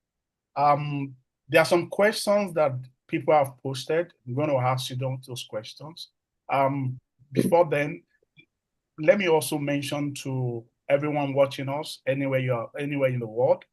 There are some questions that people have posted. I'm going to ask you those questions. Before then, let me also mention to everyone watching us anywhere in the world.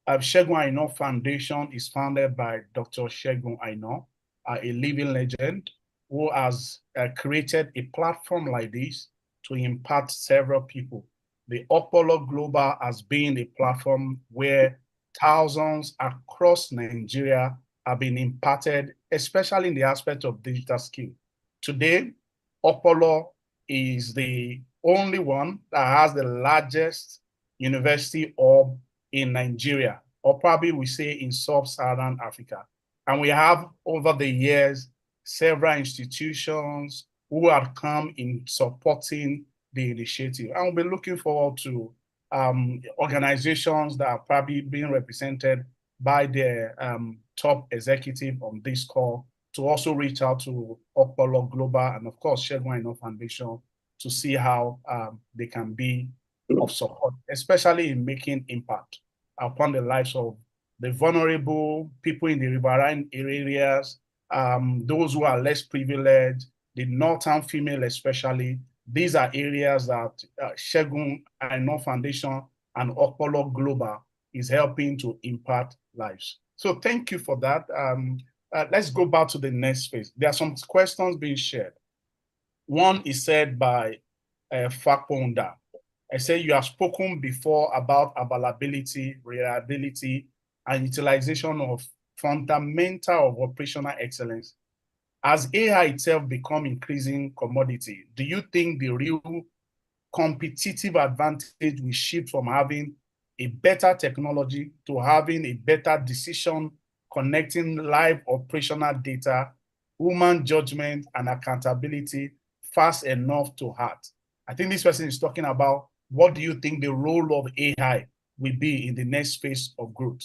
Segun Aina Foundation is founded by Dr. Segun Aina, a living legend who has created a platform like this to impact several people. The Opolo Global has been a platform where thousands across Nigeria have been impacted, especially in the aspect of digital skill. Today, Opolo is the only one that has the largest university hub in Nigeria, or probably we say in sub-Saharan Africa. And we have over the years several institutions who have come in supporting the initiative. And we'll be looking forward to organizations that are probably being represented by their top executive on this call to also reach out to Opolo Global and of course Segun Aina Foundation to see how they can be of support, especially in making impact upon the lives of the vulnerable, people in the riverine areas, those who are less privileged, the northern female especially. These are areas that Segun Aina Foundation and Opolo Global is helping to impact lives. So thank you for that. Let's go back to the next phase. There are some questions being shared. One is said by Fakonda. I say you have spoken before about availability, reliability, and utilization of fundamental of operational excellence. As AI itself become increasing commodity, do you think the real competitive advantage will shift from having a better technology to having a better decision connecting live operational data, human judgment, and accountability fast enough to heart? I think this person is talking about what do you think the role of AI will be in the next phase of growth?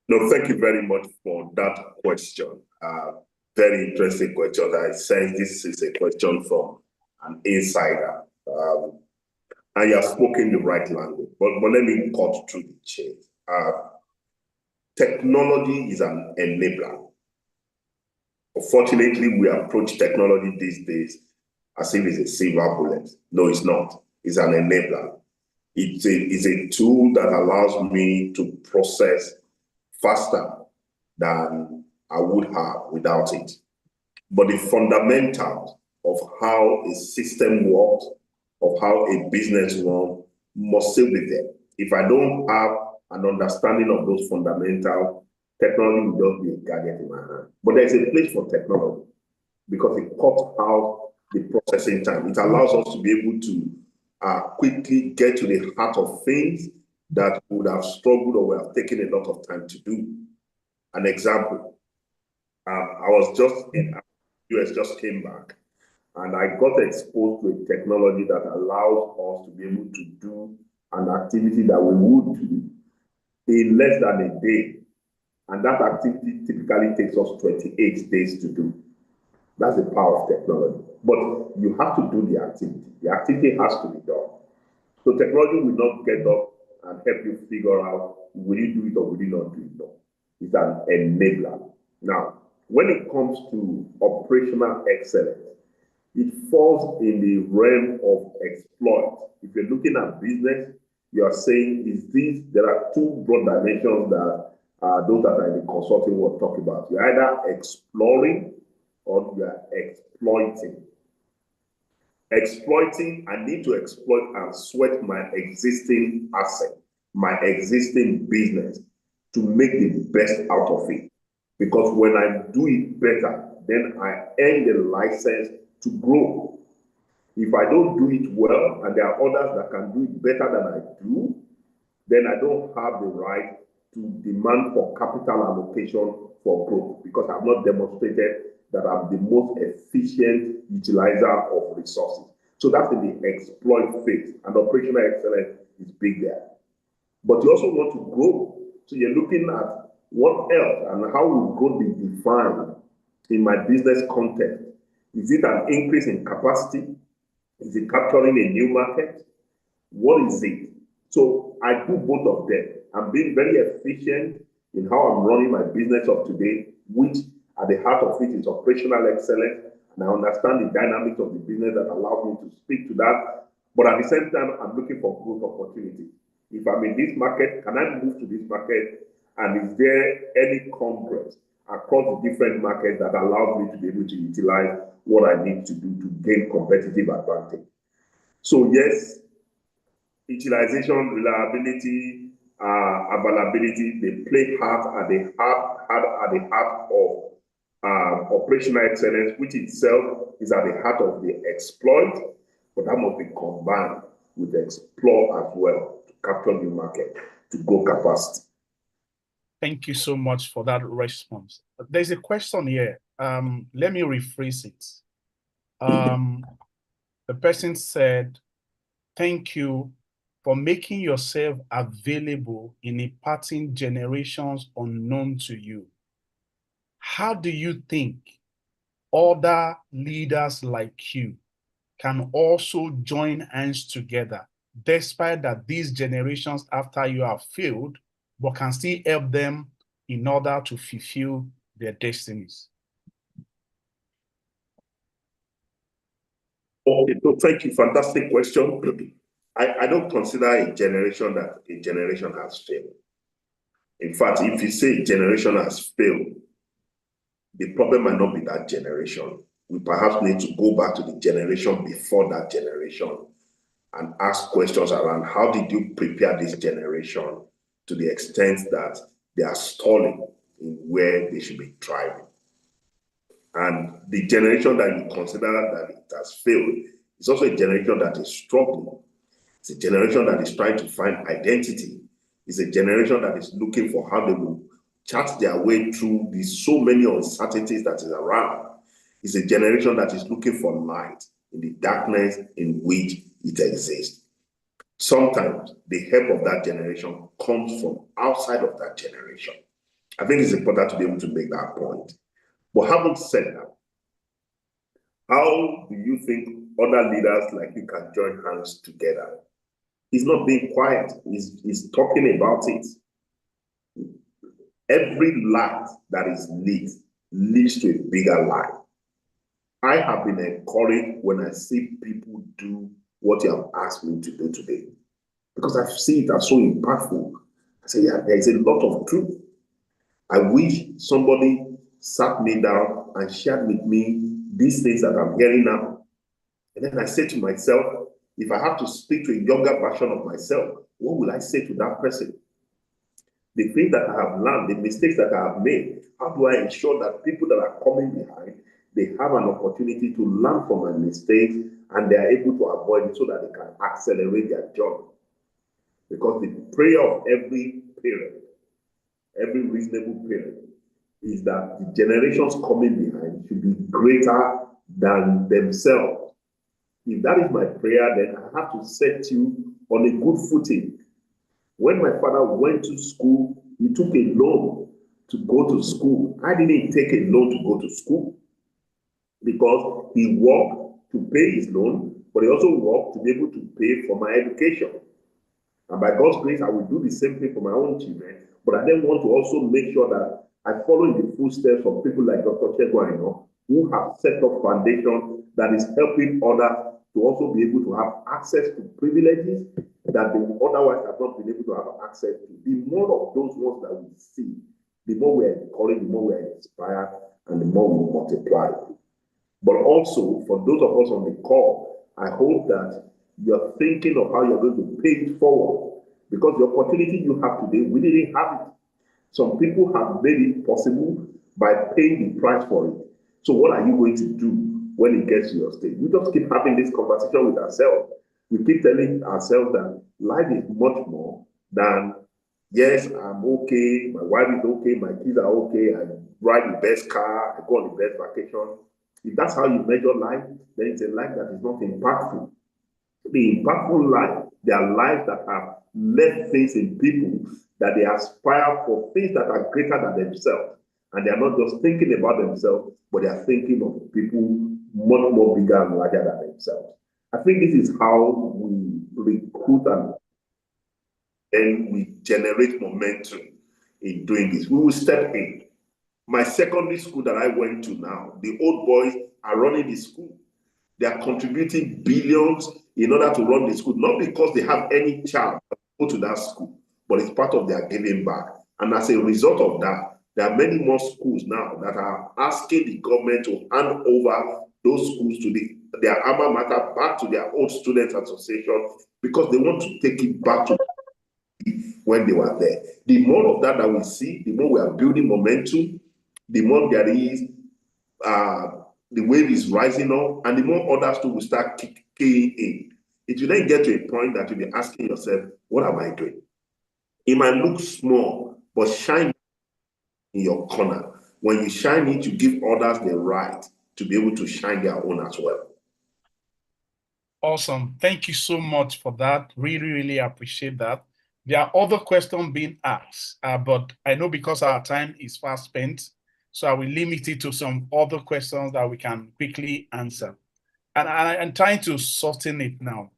No, thank you very much for that question. Very interesting question. I say this is a question from an insider. And you have spoken the right language, but let me cut through the chase. Technology is an enabler. Unfortunately, we approach technology these days as if it's a silver bullet. No, it's not. It's an enabler. It's a tool that allows me to process faster than I would have without it. But the fundamentals of how a system works, of how a business runs, must still be there. If I don't have an understanding of those fundamentals, technology will just be a gadget in my hand. But there's a place for technology because it cuts out the processing time. It allows us to be able to quickly get to the heart of things that would have struggled or would have taken a lot of time to do. An example, I was just in US, just came back, and I got exposed to a technology that allows us to be able to do an activity that we would do in less than a day. And that activity typically takes us 28 days to do. That's the power of technology. But you have to do the activity. The activity has to be done. So technology will not get up and help you figure out, will you do it or will you not do it? No. It's an enabler. Now, when it comes to operational excellence, it falls in the realm of exploit. If you're looking at business, you are saying, there are two broad dimensions that those that are in the consulting world talk about. You're either exploring or you are exploiting. Exploiting, I need to exploit and sweat my existing asset, my existing business to make the best out of it. Because when I do it better, then I earn the license to grow. If I don't do it well, and there are others that can do it better than I do, then I don't have the right to demand for capital allocation for growth because I've not demonstrated that I'm the most efficient utilizer of resources. So that's in the exploit phase, and operational excellence is big there. But you also want to grow. So you're looking at what else and how will growth be defined in my business context. Is it an increase in capacity? Is it capturing a new market? What is it? So I do both of them. I'm being very efficient in how I'm running my business of today, which at the heart of it is operational excellence. And I understand the dynamics of the business that allows me to speak to that. But at the same time, I'm looking for growth opportunities. If I'm in this market, can I move to this market? And is there any congress across the different markets that allows me to be able to utilize what I need to do to gain competitive advantage? So yes, utilization, reliability, availability, they play hard at the heart of operational excellence, which itself is at the heart of the exploit, but that must be combined with the explore as well to capture new market, to grow capacity. Thank you so much for that response. There's a question here. Let me rephrase it. The person said, thank you for making yourself available in imparting generations unknown to you. How do you think other leaders like you can also join hands together, despite that these generations after you have failed, but can still help them in order to fulfill their destinies? Okay, so thank you. Fantastic question. I don't consider a generation has failed. In fact, if you say a generation has failed, the problem might not be that generation. We perhaps need to go back to the generation before that generation and ask questions around how did you prepare this generation to the extent that they are stalling in where they should be thriving. And the generation that you consider that it has failed is also a generation that is struggling. It's a generation that is trying to find identity. It's a generation that is looking for how they will chart their way through the so many uncertainties that is around. It's a generation that is looking for light in the darkness in which it exists. Sometimes the help of that generation comes from outside of that generation. I think it's important to be able to make that point. But having said that, how do you think other leaders like you can join hands together? He's not being quiet. He's talking about it. Every light that is lit leads to a bigger light. I have been encouraged when I see people do what you have asked me to do today, because I see it as so impactful. I say, yeah, there is a lot of truth. I wish somebody sat me down and shared with me these things that I'm hearing now. And then I say to myself, if I have to speak to a younger version of myself, what will I say to that person? The things that I have learned, the mistakes that I have made, how do I ensure that people that are coming behind, they have an opportunity to learn from my mistakes and they are able to avoid it so that they can accelerate their journey? Because the prayer of every parent, every reasonable parent, is that the generations coming behind should be greater than themselves. If that is my prayer, then I have to set you on a good footing. When my father went to school, he took a loan to go to school. I didn't take a loan to go to school because he worked to pay his loan, but he also worked to be able to pay for my education. And by God's grace, I will do the same thing for my own children. But I then want to also make sure that I follow in the footsteps of people like Dr. Segun Aina, who have set up foundation that is helping others to also be able to have access to privileges that they otherwise have not been able to have access to. The more of those ones that we see, the more we are encouraged, the more we are inspired, and the more we multiply. But also, for those of us on the call, I hope that you're thinking of how you're going to pay it forward. Because the opportunity you have today, we didn't have it. Some people have made it possible by paying the price for it. So what are you going to do when it gets to your stage? We just keep having this conversation with ourselves. We keep telling ourselves that life is much more than, yes, I'm okay, my wife is okay, my kids are okay, I ride the best car, I go on the best vacation. If that's how you measure life, then it's a life that is not impactful. The impactful life, they are lives that have left things in people, that they aspire for things that are greater than themselves. And they are not just thinking about themselves, but they are thinking of people much more bigger and larger than themselves. I think this is how we recruit and then we generate momentum in doing this. We will step in. My secondary school that I went to now, the old boys are running the school. They are contributing billions in order to run the school, not because they have any child to go to that school, but it's part of their giving back. And as a result of that, there are many more schools now that are asking the government to hand over those schools to their alma mater back to their old student association because they want to take it back to when they were there. The more of that we see, the more we are building momentum, the more there is, the wave is rising up, and the more others too will start keying in. It will then get to a point that you'll be asking yourself, what am I doing? It might look small, but shine in your corner. When you shine it, you give others the right to be able to shine their own as well. Awesome. Thank you so much for that. Really, really appreciate that. There are other questions being asked, but I know because our time is fast spent, so I will limit it to some other questions that we can quickly answer. And I'm trying to soften it now.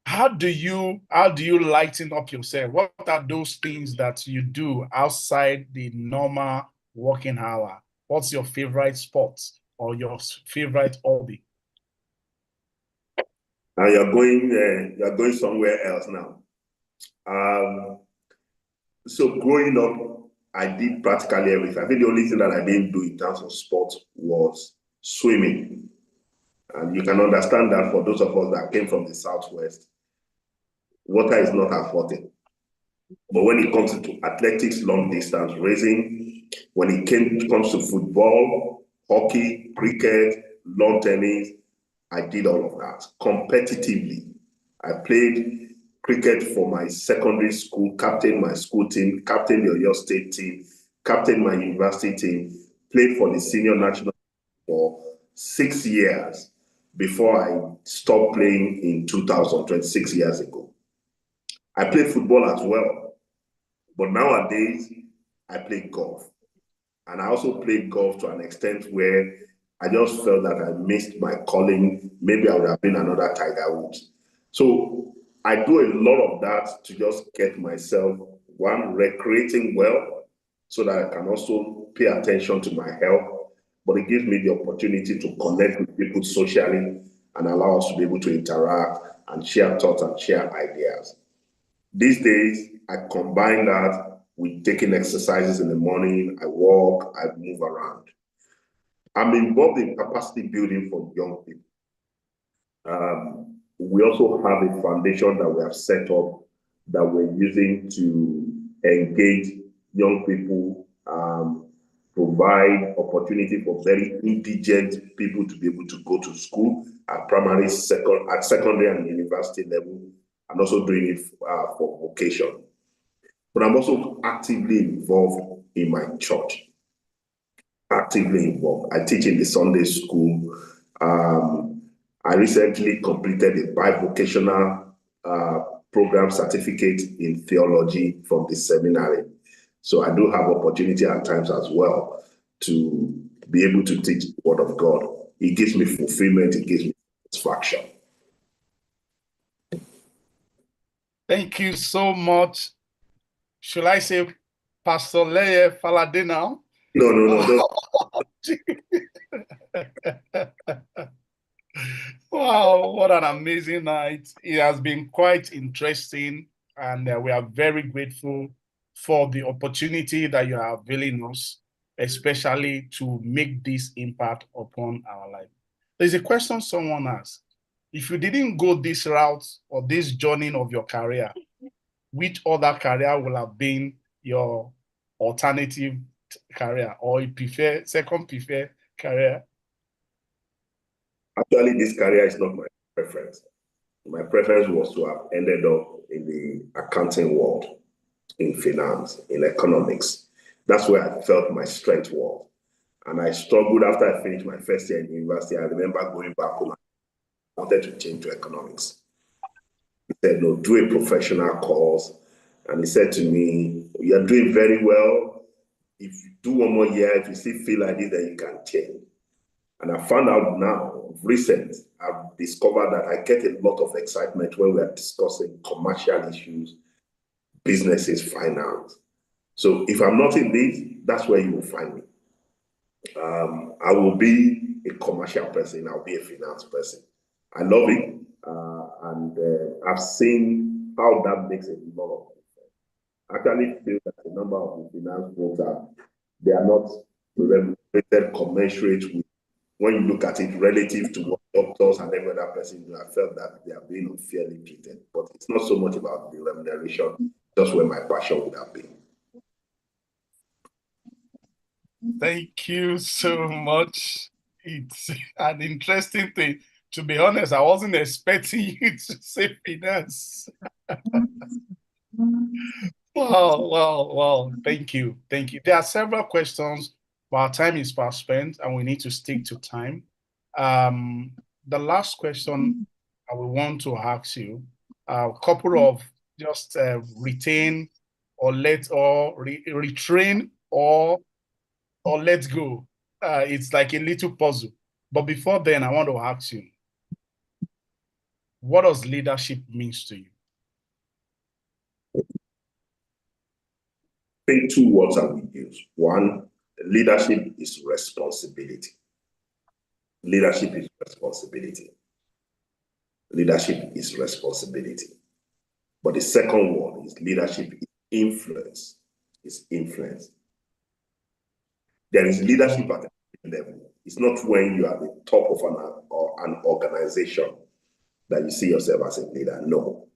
How do you lighten up yourself? What are those things that you do outside the normal working hour? What's your favorite sport or your favorite hobby? You're going somewhere else now. So growing up, I did practically everything. I think the only thing that I didn't do in terms of sport was swimming. And you can understand that for those of us that came from the Southwest, water is not our forte. But when it comes to athletics, long distance racing, when it comes to football, hockey, cricket, lawn tennis, I did all of that competitively. I played cricket for my secondary school, captained my school team, captained the Oyo State team, captained my university team, played for the senior national for 6 years before I stopped playing in 2026 years ago. I played football as well, but nowadays I play golf. And I also played golf to an extent where I just felt that I missed my calling. Maybe I would have been another Tiger Woods. So I do a lot of that to just get myself, one, recreating well, so that I can also pay attention to my health. But it gives me the opportunity to connect with people socially and allow us to be able to interact and share thoughts and share ideas. These days, I combine that with taking exercises in the morning. I walk, I move around. I'm involved in capacity building for young people. We also have a foundation that we have set up that we're using to engage young people, provide opportunity for very indigent people to be able to go to school at primary, secondary and university level, and also doing it for vocation. But I'm also actively involved in my church. Actively involved. I teach in the Sunday school. I recently completed a bivocational program certificate in theology from the seminary. So I do have opportunity at times as well to be able to teach the word of God. It gives me fulfillment, it gives me satisfaction. Thank you so much. Should I say Pastor Leye Falade now? No. Wow, what an amazing night. It has been quite interesting, and we are very grateful for the opportunity that you are availing us, especially to make this impact upon our life. There's a question someone asked. If you didn't go this route or this journey of your career, which other career will have been your alternative career or second preferred career? Actually, this career is not my preference. My preference was to have ended up in the accounting world, in finance, in economics. That's where I felt my strength was. And I struggled after I finished my first year in university. I remember going back home. I wanted to change to economics. He said, no, do a professional course. And he said to me, you're doing very well. If you do one more year, if you still feel like this, then you can change. And I found out now, recent, I've discovered that I get a lot of excitement when we are discussing commercial issues, businesses, finance. So if I'm not in this, that's where you will find me. I will be a commercial person. I'll be a finance person. I love it. And I've seen how that makes a lot of difference. I actually feel that a number of the finance folks they are not remunerated commensurate with, when you look at it relative to what doctors and every other person do. I felt that they are being unfairly treated. But it's not so much about the remuneration, just where my passion would have been. Thank you so much. It's an interesting thing. To be honest, I wasn't expecting you to say finance. Wow. Thank you. There are several questions, but our time is fast spent and we need to stick to time. The last question I will want to ask you, a couple of just retain or retrain or let go. It's like a little puzzle. But before then, I want to ask you, what does leadership means to you? I think 2 words I would use. One, leadership is responsibility. Leadership is responsibility. Leadership is responsibility. But the second one is leadership is influence. It's influence. There is leadership at every level. It's not when you are at the top of an organization that you see yourself as a leader. No.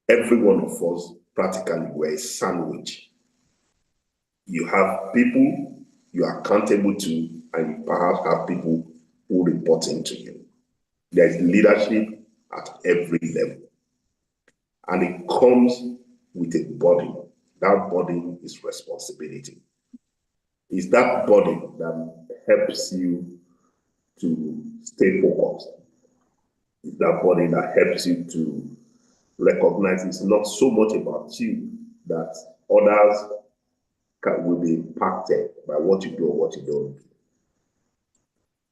Every one of us practically we're a sandwich. You have people you are accountable to, and you perhaps have people who report into you. There's leadership at every level. And it comes with a body. That body is responsibility. It's that body that helps you to stay focused. It's that body that helps you to recognize it's not so much about you, that others will be impacted by what you do or what you don't do.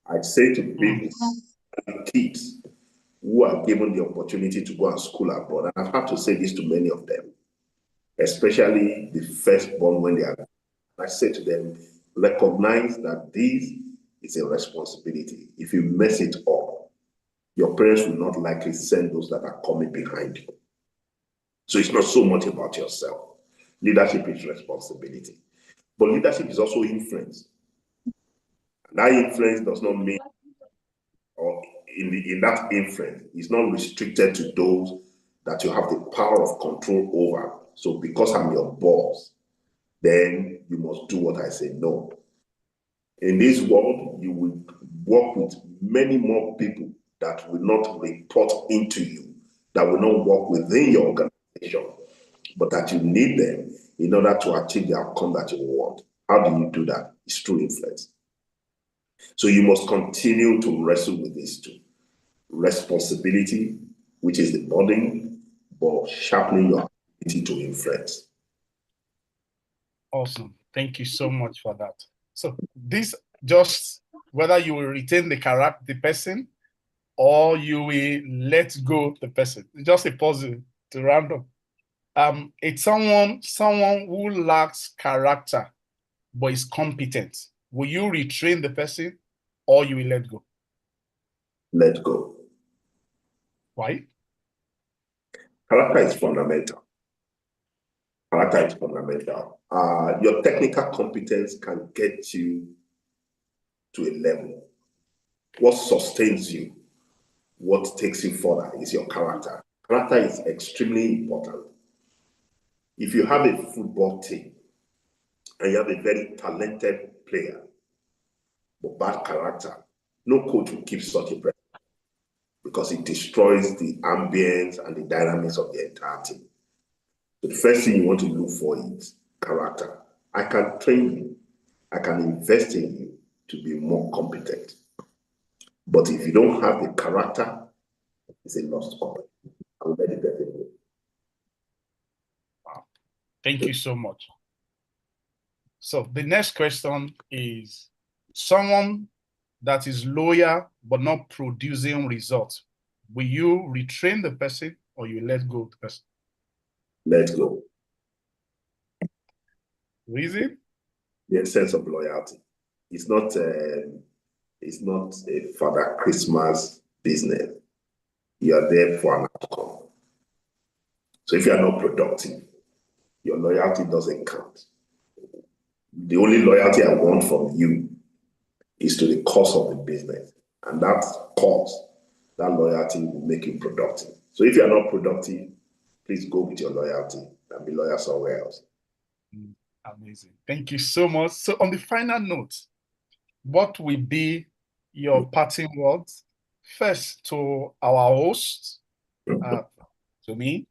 I'd say to people, kids who are given the opportunity to go and school abroad, and I've had to say this to many of them, especially the firstborn when they are, I say to them, recognize that this is a responsibility. If you mess it up, your parents will not likely send those that are coming behind you. So it's not so much about yourself. Leadership is responsibility. But leadership is also influence. And that influence does not mean, or in that influence, it's not restricted to those that you have the power of control over. So because I'm your boss, then you must do what I say. No. In this world, you will work with many more people that will not report into you, that will not work within your organization, but that you need them in order to achieve the outcome that you want. How do you do that? It's through influence. So you must continue to wrestle with these two. Responsibility, which is the burden, but sharpening your ability to influence. Awesome. Thank you so much for that. So this just whether you will retain the person or you will let go the person. Just a puzzle to round up. It's someone who lacks character but is competent. Will you retrain the person or you will let go? Let go. Why? Character is fundamental. Character is fundamental. Your technical competence can get you to a level. What sustains you, what takes you further is your character. Character is extremely important. If you have a football team and you have a very talented player, but bad character, no coach will keep such a player because it destroys the ambience and the dynamics of the entire team. The first thing you want to look for is character. I can train you, I can invest in you to be more competent. But if you don't have the character, it's a lost cause. I will let it get go. Wow. Thank you so much. So the next question is, someone that is loyal but not producing results, will you retrain the person or you let go of the person? Let go. Reason? The sense of loyalty. It's not a Father Christmas business. You are there for an outcome. So if you are not productive, your loyalty doesn't count. The only loyalty I want from you is to the cause of the business. And that cause, that loyalty will make you productive. So if you are not productive, please go with your loyalty and be loyal somewhere else. Amazing. Thank you so much. So on the final note, what will be your parting words? First to our host, to me,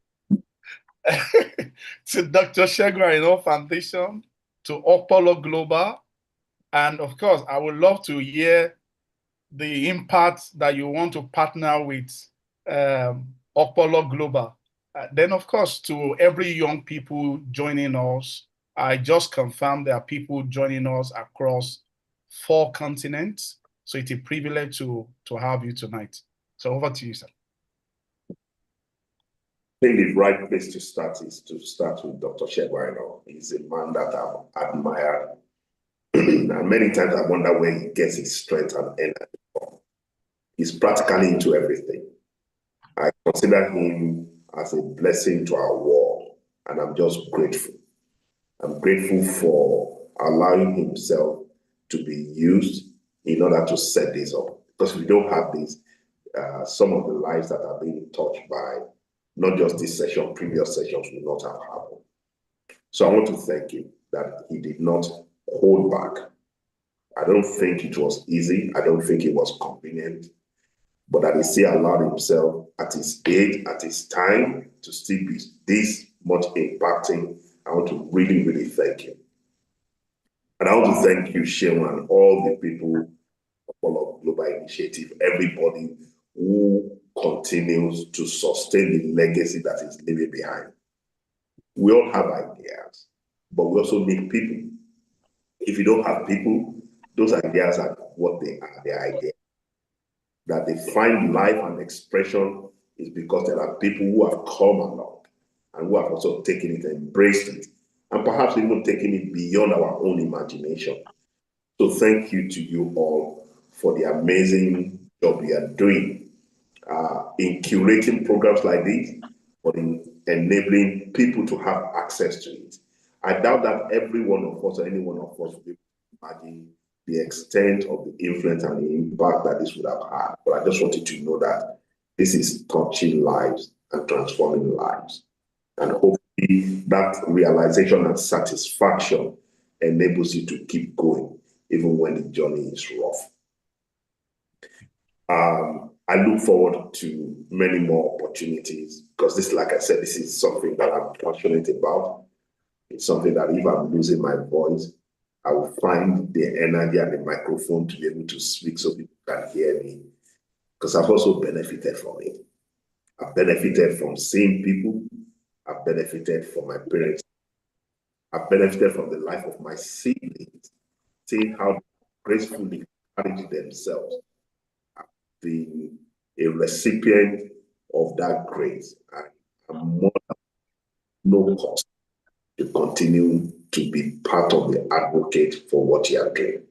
to Dr. Segun Aina Foundation, to Okpolo Global, and of course, I would love to hear the impact that you want to partner with Okpolo Global. Then, of course, to every young people joining us, I just confirmed there are people joining us across 4 continents. So it's a privilege to have you tonight. So over to you, sir. I think the right place to start is to start with Dr. Segun Aina. He's a man that I've admired. And many times I wonder where he gets his strength and energy from. He's practically into everything. I consider him as a blessing to our world, and I'm just grateful. I'm grateful for allowing himself to be used in order to set this up. Because if we don't have this, some of the lives that are being touched by not just this session, previous sessions will not have happened. So I want to thank him that he did not hold back. I don't think it was easy. I don't think it was convenient. But that he still allowed himself at his age, at his time, to still be this much impacting. I want to really, really thank him. And I want to thank you, Segun, and all the people of Okpolo Global Initiative, everybody who continues to sustain the legacy that is leaving behind. We all have ideas, but we also need people. If you don't have people, those ideas are what they are, their ideas. That they find life and expression is because there are people who have come along and who have also taken it and embraced it, and perhaps even taken it beyond our own imagination. So thank you to you all for the amazing job you are doing in curating programs like this, but in enabling people to have access to it. I doubt that every one of us or any one of us will be able to imagine the extent of the influence and the impact that this would have had. But I just wanted to know that this is touching lives and transforming lives. And hopefully that realization and satisfaction enables you to keep going, even when the journey is rough. I look forward to many more opportunities because this, like I said, this is something that I'm passionate about. It's something that if I'm losing my voice, I will find the energy and the microphone to be able to speak so people can hear me. Because I've also benefited from it. I've benefited from seeing people. I've benefited from my parents. I've benefited from the life of my siblings, seeing how gracefully manage themselves. I've been a recipient of that grace. I'm more than no cost to continue to be part of the advocate for what you are doing.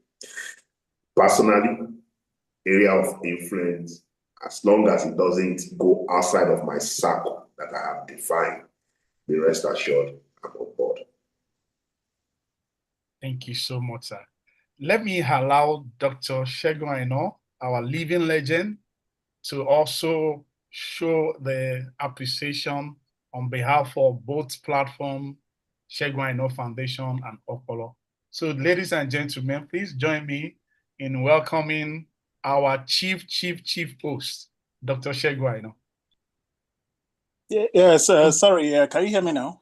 Personally, area of influence, as long as it doesn't go outside of my circle that I have defined, be rest assured I'm on board. Thank you so much, sir. Let me allow Dr. Segun Aina, our living legend, to also show the appreciation on behalf of both platform, Segun Aina Foundation and Okpolo. So ladies and gentlemen, please join me in welcoming our chief host, Dr. Segun Aina. Yes, sorry, can you hear me now?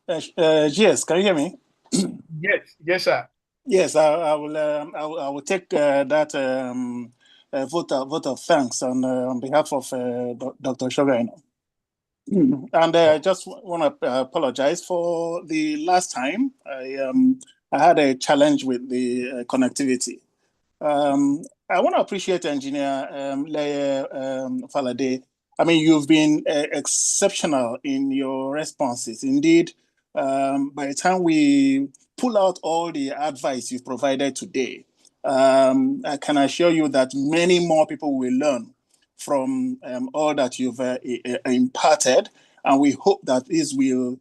Yes, can you hear me? Yes, sir. Yes, I will take that vote of thanks on behalf of Dr. Segun Aina. And I just want to apologize for the last time. I had a challenge with the connectivity. I want to appreciate Engineer Leye Falade. I mean, you've been exceptional in your responses. Indeed, by the time we pull out all the advice you've provided today, I can assure you that many more people will learn from all that you've imparted, and we hope that this will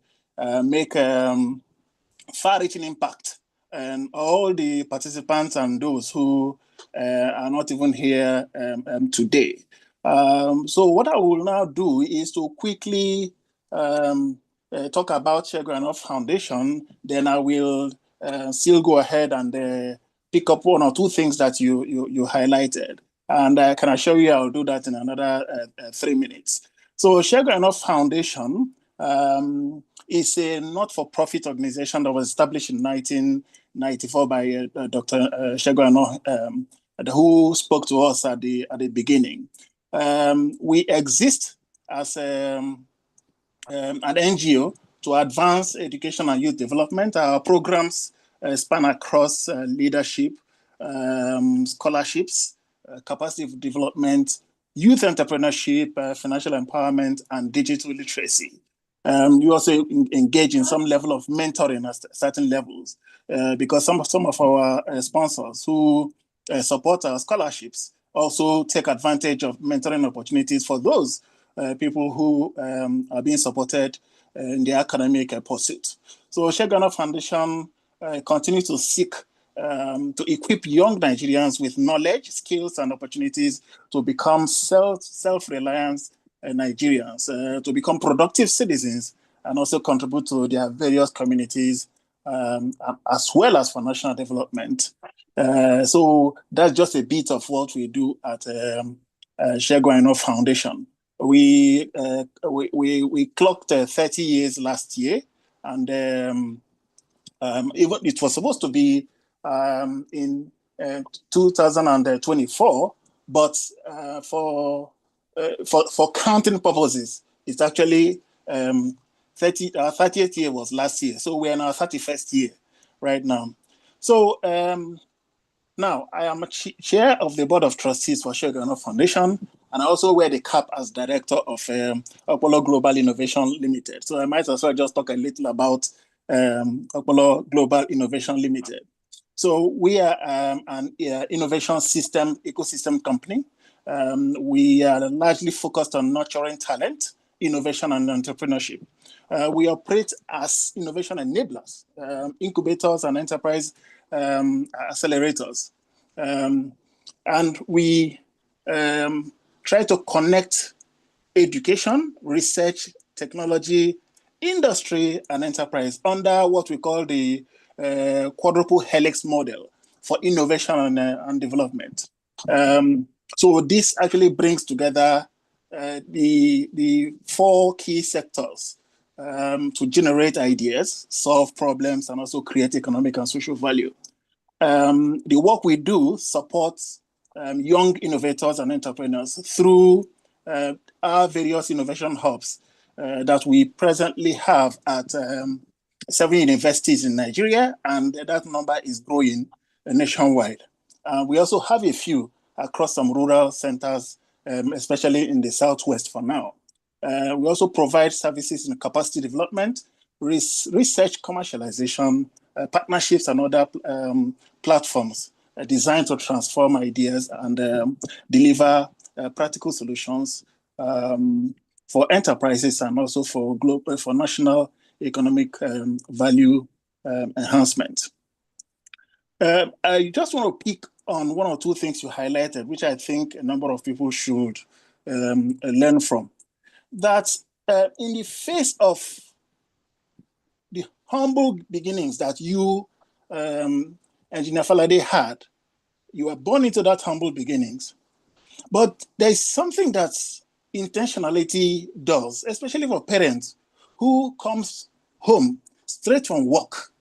make far-reaching impact and all the participants and those who are not even here today. So what I will now do is to quickly talk about Shegun Enough Foundation. Then I will still go ahead and pick up one or two things that you highlighted. And I can assure you I'll do that in another 3 minutes. So Shegun Enough Foundation is a not-for-profit organization that was established in 1994 by Dr. Shegun Enough, who spoke to us at the beginning. We exist as an NGO to advance education and youth development. Our programs span across leadership, scholarships, capacity development, youth entrepreneurship, financial empowerment, and digital literacy. You also engage in some level of mentoring at certain levels because some of our sponsors who support our scholarships also take advantage of mentoring opportunities for those people who are being supported in their academic pursuit. So Shegun Enough Foundation continues to seek to equip young Nigerians with knowledge, skills, and opportunities to become self-reliant Nigerians, to become productive citizens, and also contribute to their various communities, as well as for national development. So that's just a bit of what we do at Shegun Enough Foundation. We clocked 30 years last year, and it was supposed to be in 2024, but for counting purposes, it's actually 30th year was last year. So we're in our 31st year right now. So now I am a chair of the board of trustees for Shegun Enough Foundation, and I also wear the cap as director of Okpolo Global Innovation Limited. So I might as well just talk a little about Okpolo Global Innovation Limited. So we are an innovation ecosystem company. We are largely focused on nurturing talent, innovation, and entrepreneurship. We operate as innovation enablers, incubators, and enterprise accelerators. And we try to connect education, research, technology, industry, and enterprise under what we call the quadruple helix model for innovation and development. So this actually brings together the 4 key sectors to generate ideas, solve problems, and also create economic and social value. The work we do supports young innovators and entrepreneurs through our various innovation hubs that we presently have at 7 universities in Nigeria, and that number is growing nationwide. We also have a few across some rural centers, especially in the Southwest for now. We also provide services in capacity development, research commercialization, partnerships, and other platforms designed to transform ideas and deliver practical solutions for enterprises and also for national economic value enhancement. I just want to pick on 1 or 2 things you highlighted, which I think a number of people should learn from. That in the face of the humble beginnings that you, Engineer Falade, had, you were born into that humble beginnings. But there's something that intentionality does, especially for parents who comes home straight from work.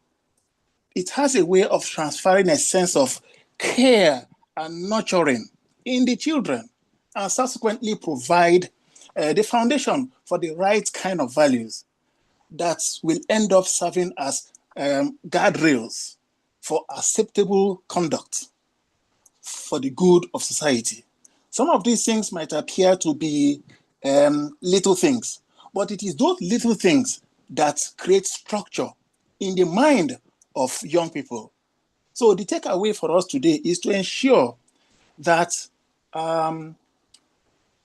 It has a way of transferring a sense of care and nurturing in the children, and subsequently provide the foundation for the right kind of values that will end up serving as guardrails for acceptable conduct for the good of society. Some of these things might appear to be little things, but it is those little things that create structure in the mind of young people. So the takeaway for us today is to ensure that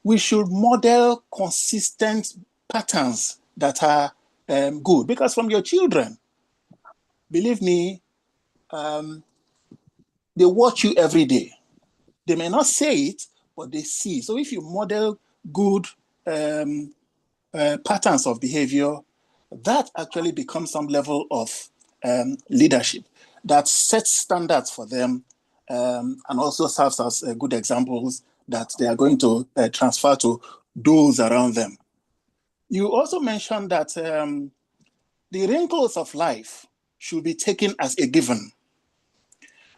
we should model consistent patterns that are good. Because from your children, believe me, they watch you every day. They may not say it, but they see. So if you model good patterns of behavior, that actually becomes some level of leadership that sets standards for them and also serves as good examples that they are going to transfer to those around them. You also mentioned that the wrinkles of life should be taken as a given,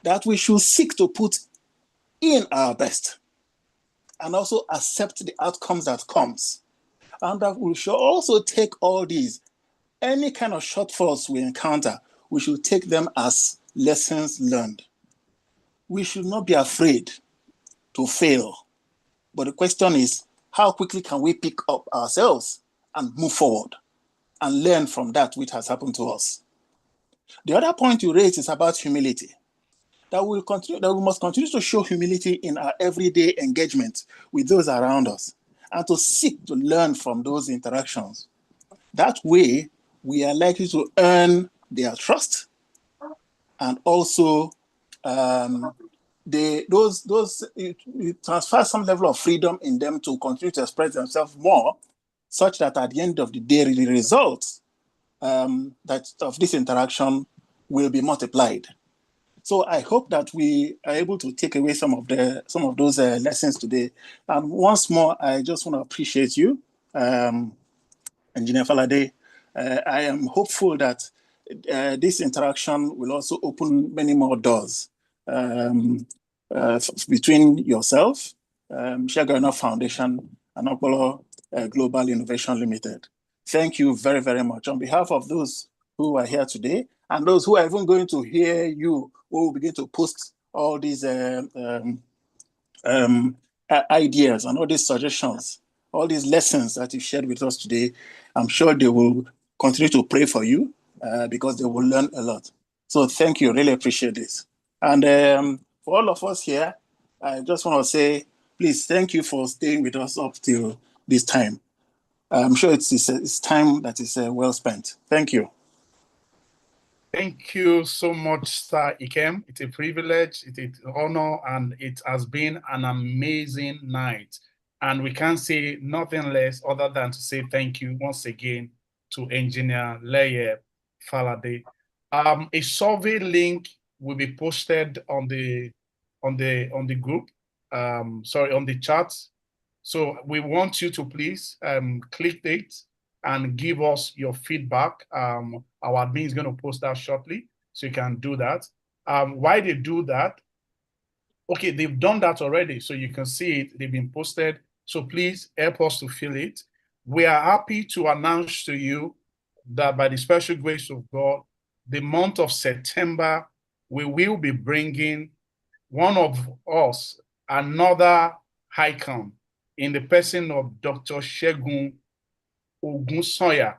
that we should seek to put in our best and also accept the outcomes that comes. And that we should also take all these, any kind of shortfalls we encounter, we should take them as lessons learned. We should not be afraid to fail. But the question is, how quickly can we pick up ourselves and move forward and learn from that which has happened to us? The other point you raised is about humility. That we must continue to show humility in our everyday engagement with those around us and to seek to learn from those interactions. That way, we are likely to earn their trust and also it transfers some level of freedom in them to continue to express themselves more, such that at the end of the day, the results of this interaction will be multiplied. So I hope that we are able to take away some of those lessons today. And once more, I just want to appreciate you, Engineer Falade. I am hopeful that this interaction will also open many more doors between yourself, Shegun Ainoh Foundation, and Okpolo Global Innovation Limited. Thank you very, very much. On behalf of those who are here today, and those who are even going to hear you, who will begin to post all these ideas and all these suggestions, all these lessons that you shared with us today, I'm sure they will continue to pray for you because they will learn a lot. So thank you, really appreciate this. And for all of us here, I just want to say, please, thank you for staying with us up till this time. I'm sure it's time that is well spent. Thank you. Thank you so much, Sir Ikem. It's a privilege, it's an honor, and it has been an amazing night. And we can't say nothing less other than to say thank you once again to Engineer Leye Falade. A survey link will be posted on the group, on the chat. So we want you to please click it and give us your feedback. Our admin is going to post that shortly, so you can do that. Why they do that? Okay, they've done that already, so you can see it. They've been posted. So please help us to fill it. We are happy to announce to you that by the special grace of God, the month of September, we will be bringing one of us, another icon, in the person of Dr. Shegun Ogunsanya,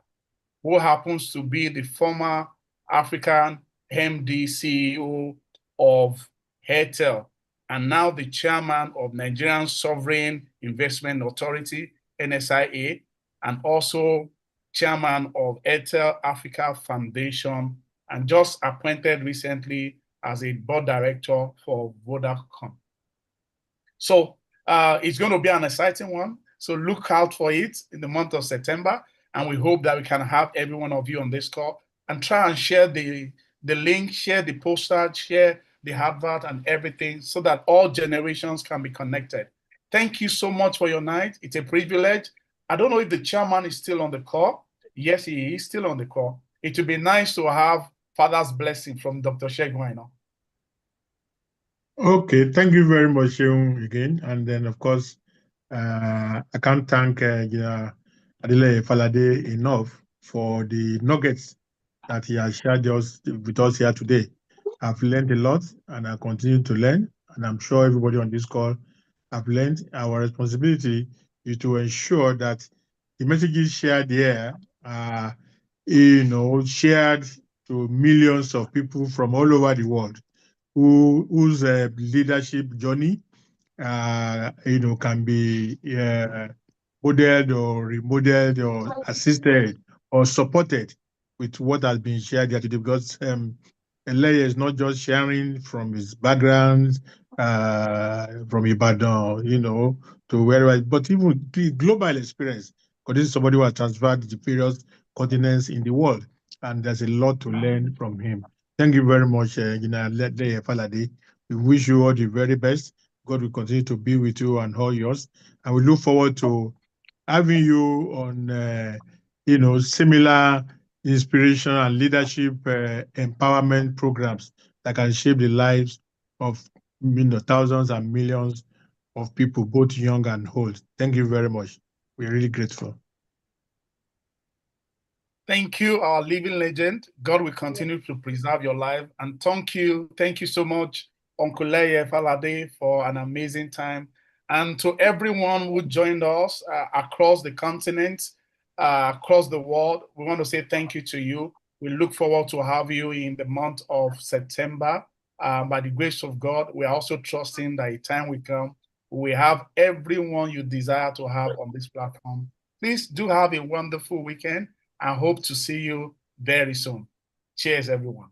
who happens to be the former African MD CEO of Airtel, and now the chairman of Nigerian Sovereign Investment Authority, NSIA, and also chairman of Airtel Africa Foundation, and just appointed recently as a board director for Vodacom. So it's going to be an exciting one. So look out for it in the month of September. And we hope that we can have every one of you on this call and try and share the link, share the poster, share the advert and everything so that all generations can be connected. Thank you so much for your night. It's a privilege. I don't know if the chairman is still on the call. Yes, he is still on the call. It would be nice to have Father's blessing from Dr. Shegun Ainoh. Okay, thank you very much, Shegun, again. And then, of course, I can't thank Adele Falade enough for the nuggets that he has shared with us here today. I've learned a lot, and I continue to learn. and I'm sure everybody on this call have learned, our responsibility is to ensure that the messages shared here are, shared to millions of people from all over the world whose leadership journey, can be modeled or remodeled or assisted or supported with what has been shared here today, because Eleye is not just sharing from his background, from Ibadan, to wherever, but even the global experience, because this is somebody who has transferred the various continents in the world, and there's a lot to learn from him. Thank you very much, Leye Falade. We wish you all the very best. God will continue to be with you and all yours, and we look forward to having you on, similar inspiration and leadership empowerment programs that can shape the lives of thousands and millions of people, both young and old. Thank you very much. We're really grateful. Thank you, our living legend. God will continue to preserve your life. And thank you so much, Uncle Leye Falade, for an amazing time. And to everyone who joined us across the continent, across the world, we want to say thank you to you. We look forward to have you in the month of September. By the grace of God, we are also trusting that a time will come. We have everyone you desire to have on this platform. Please do have a wonderful weekend. I hope to see you very soon. Cheers, everyone.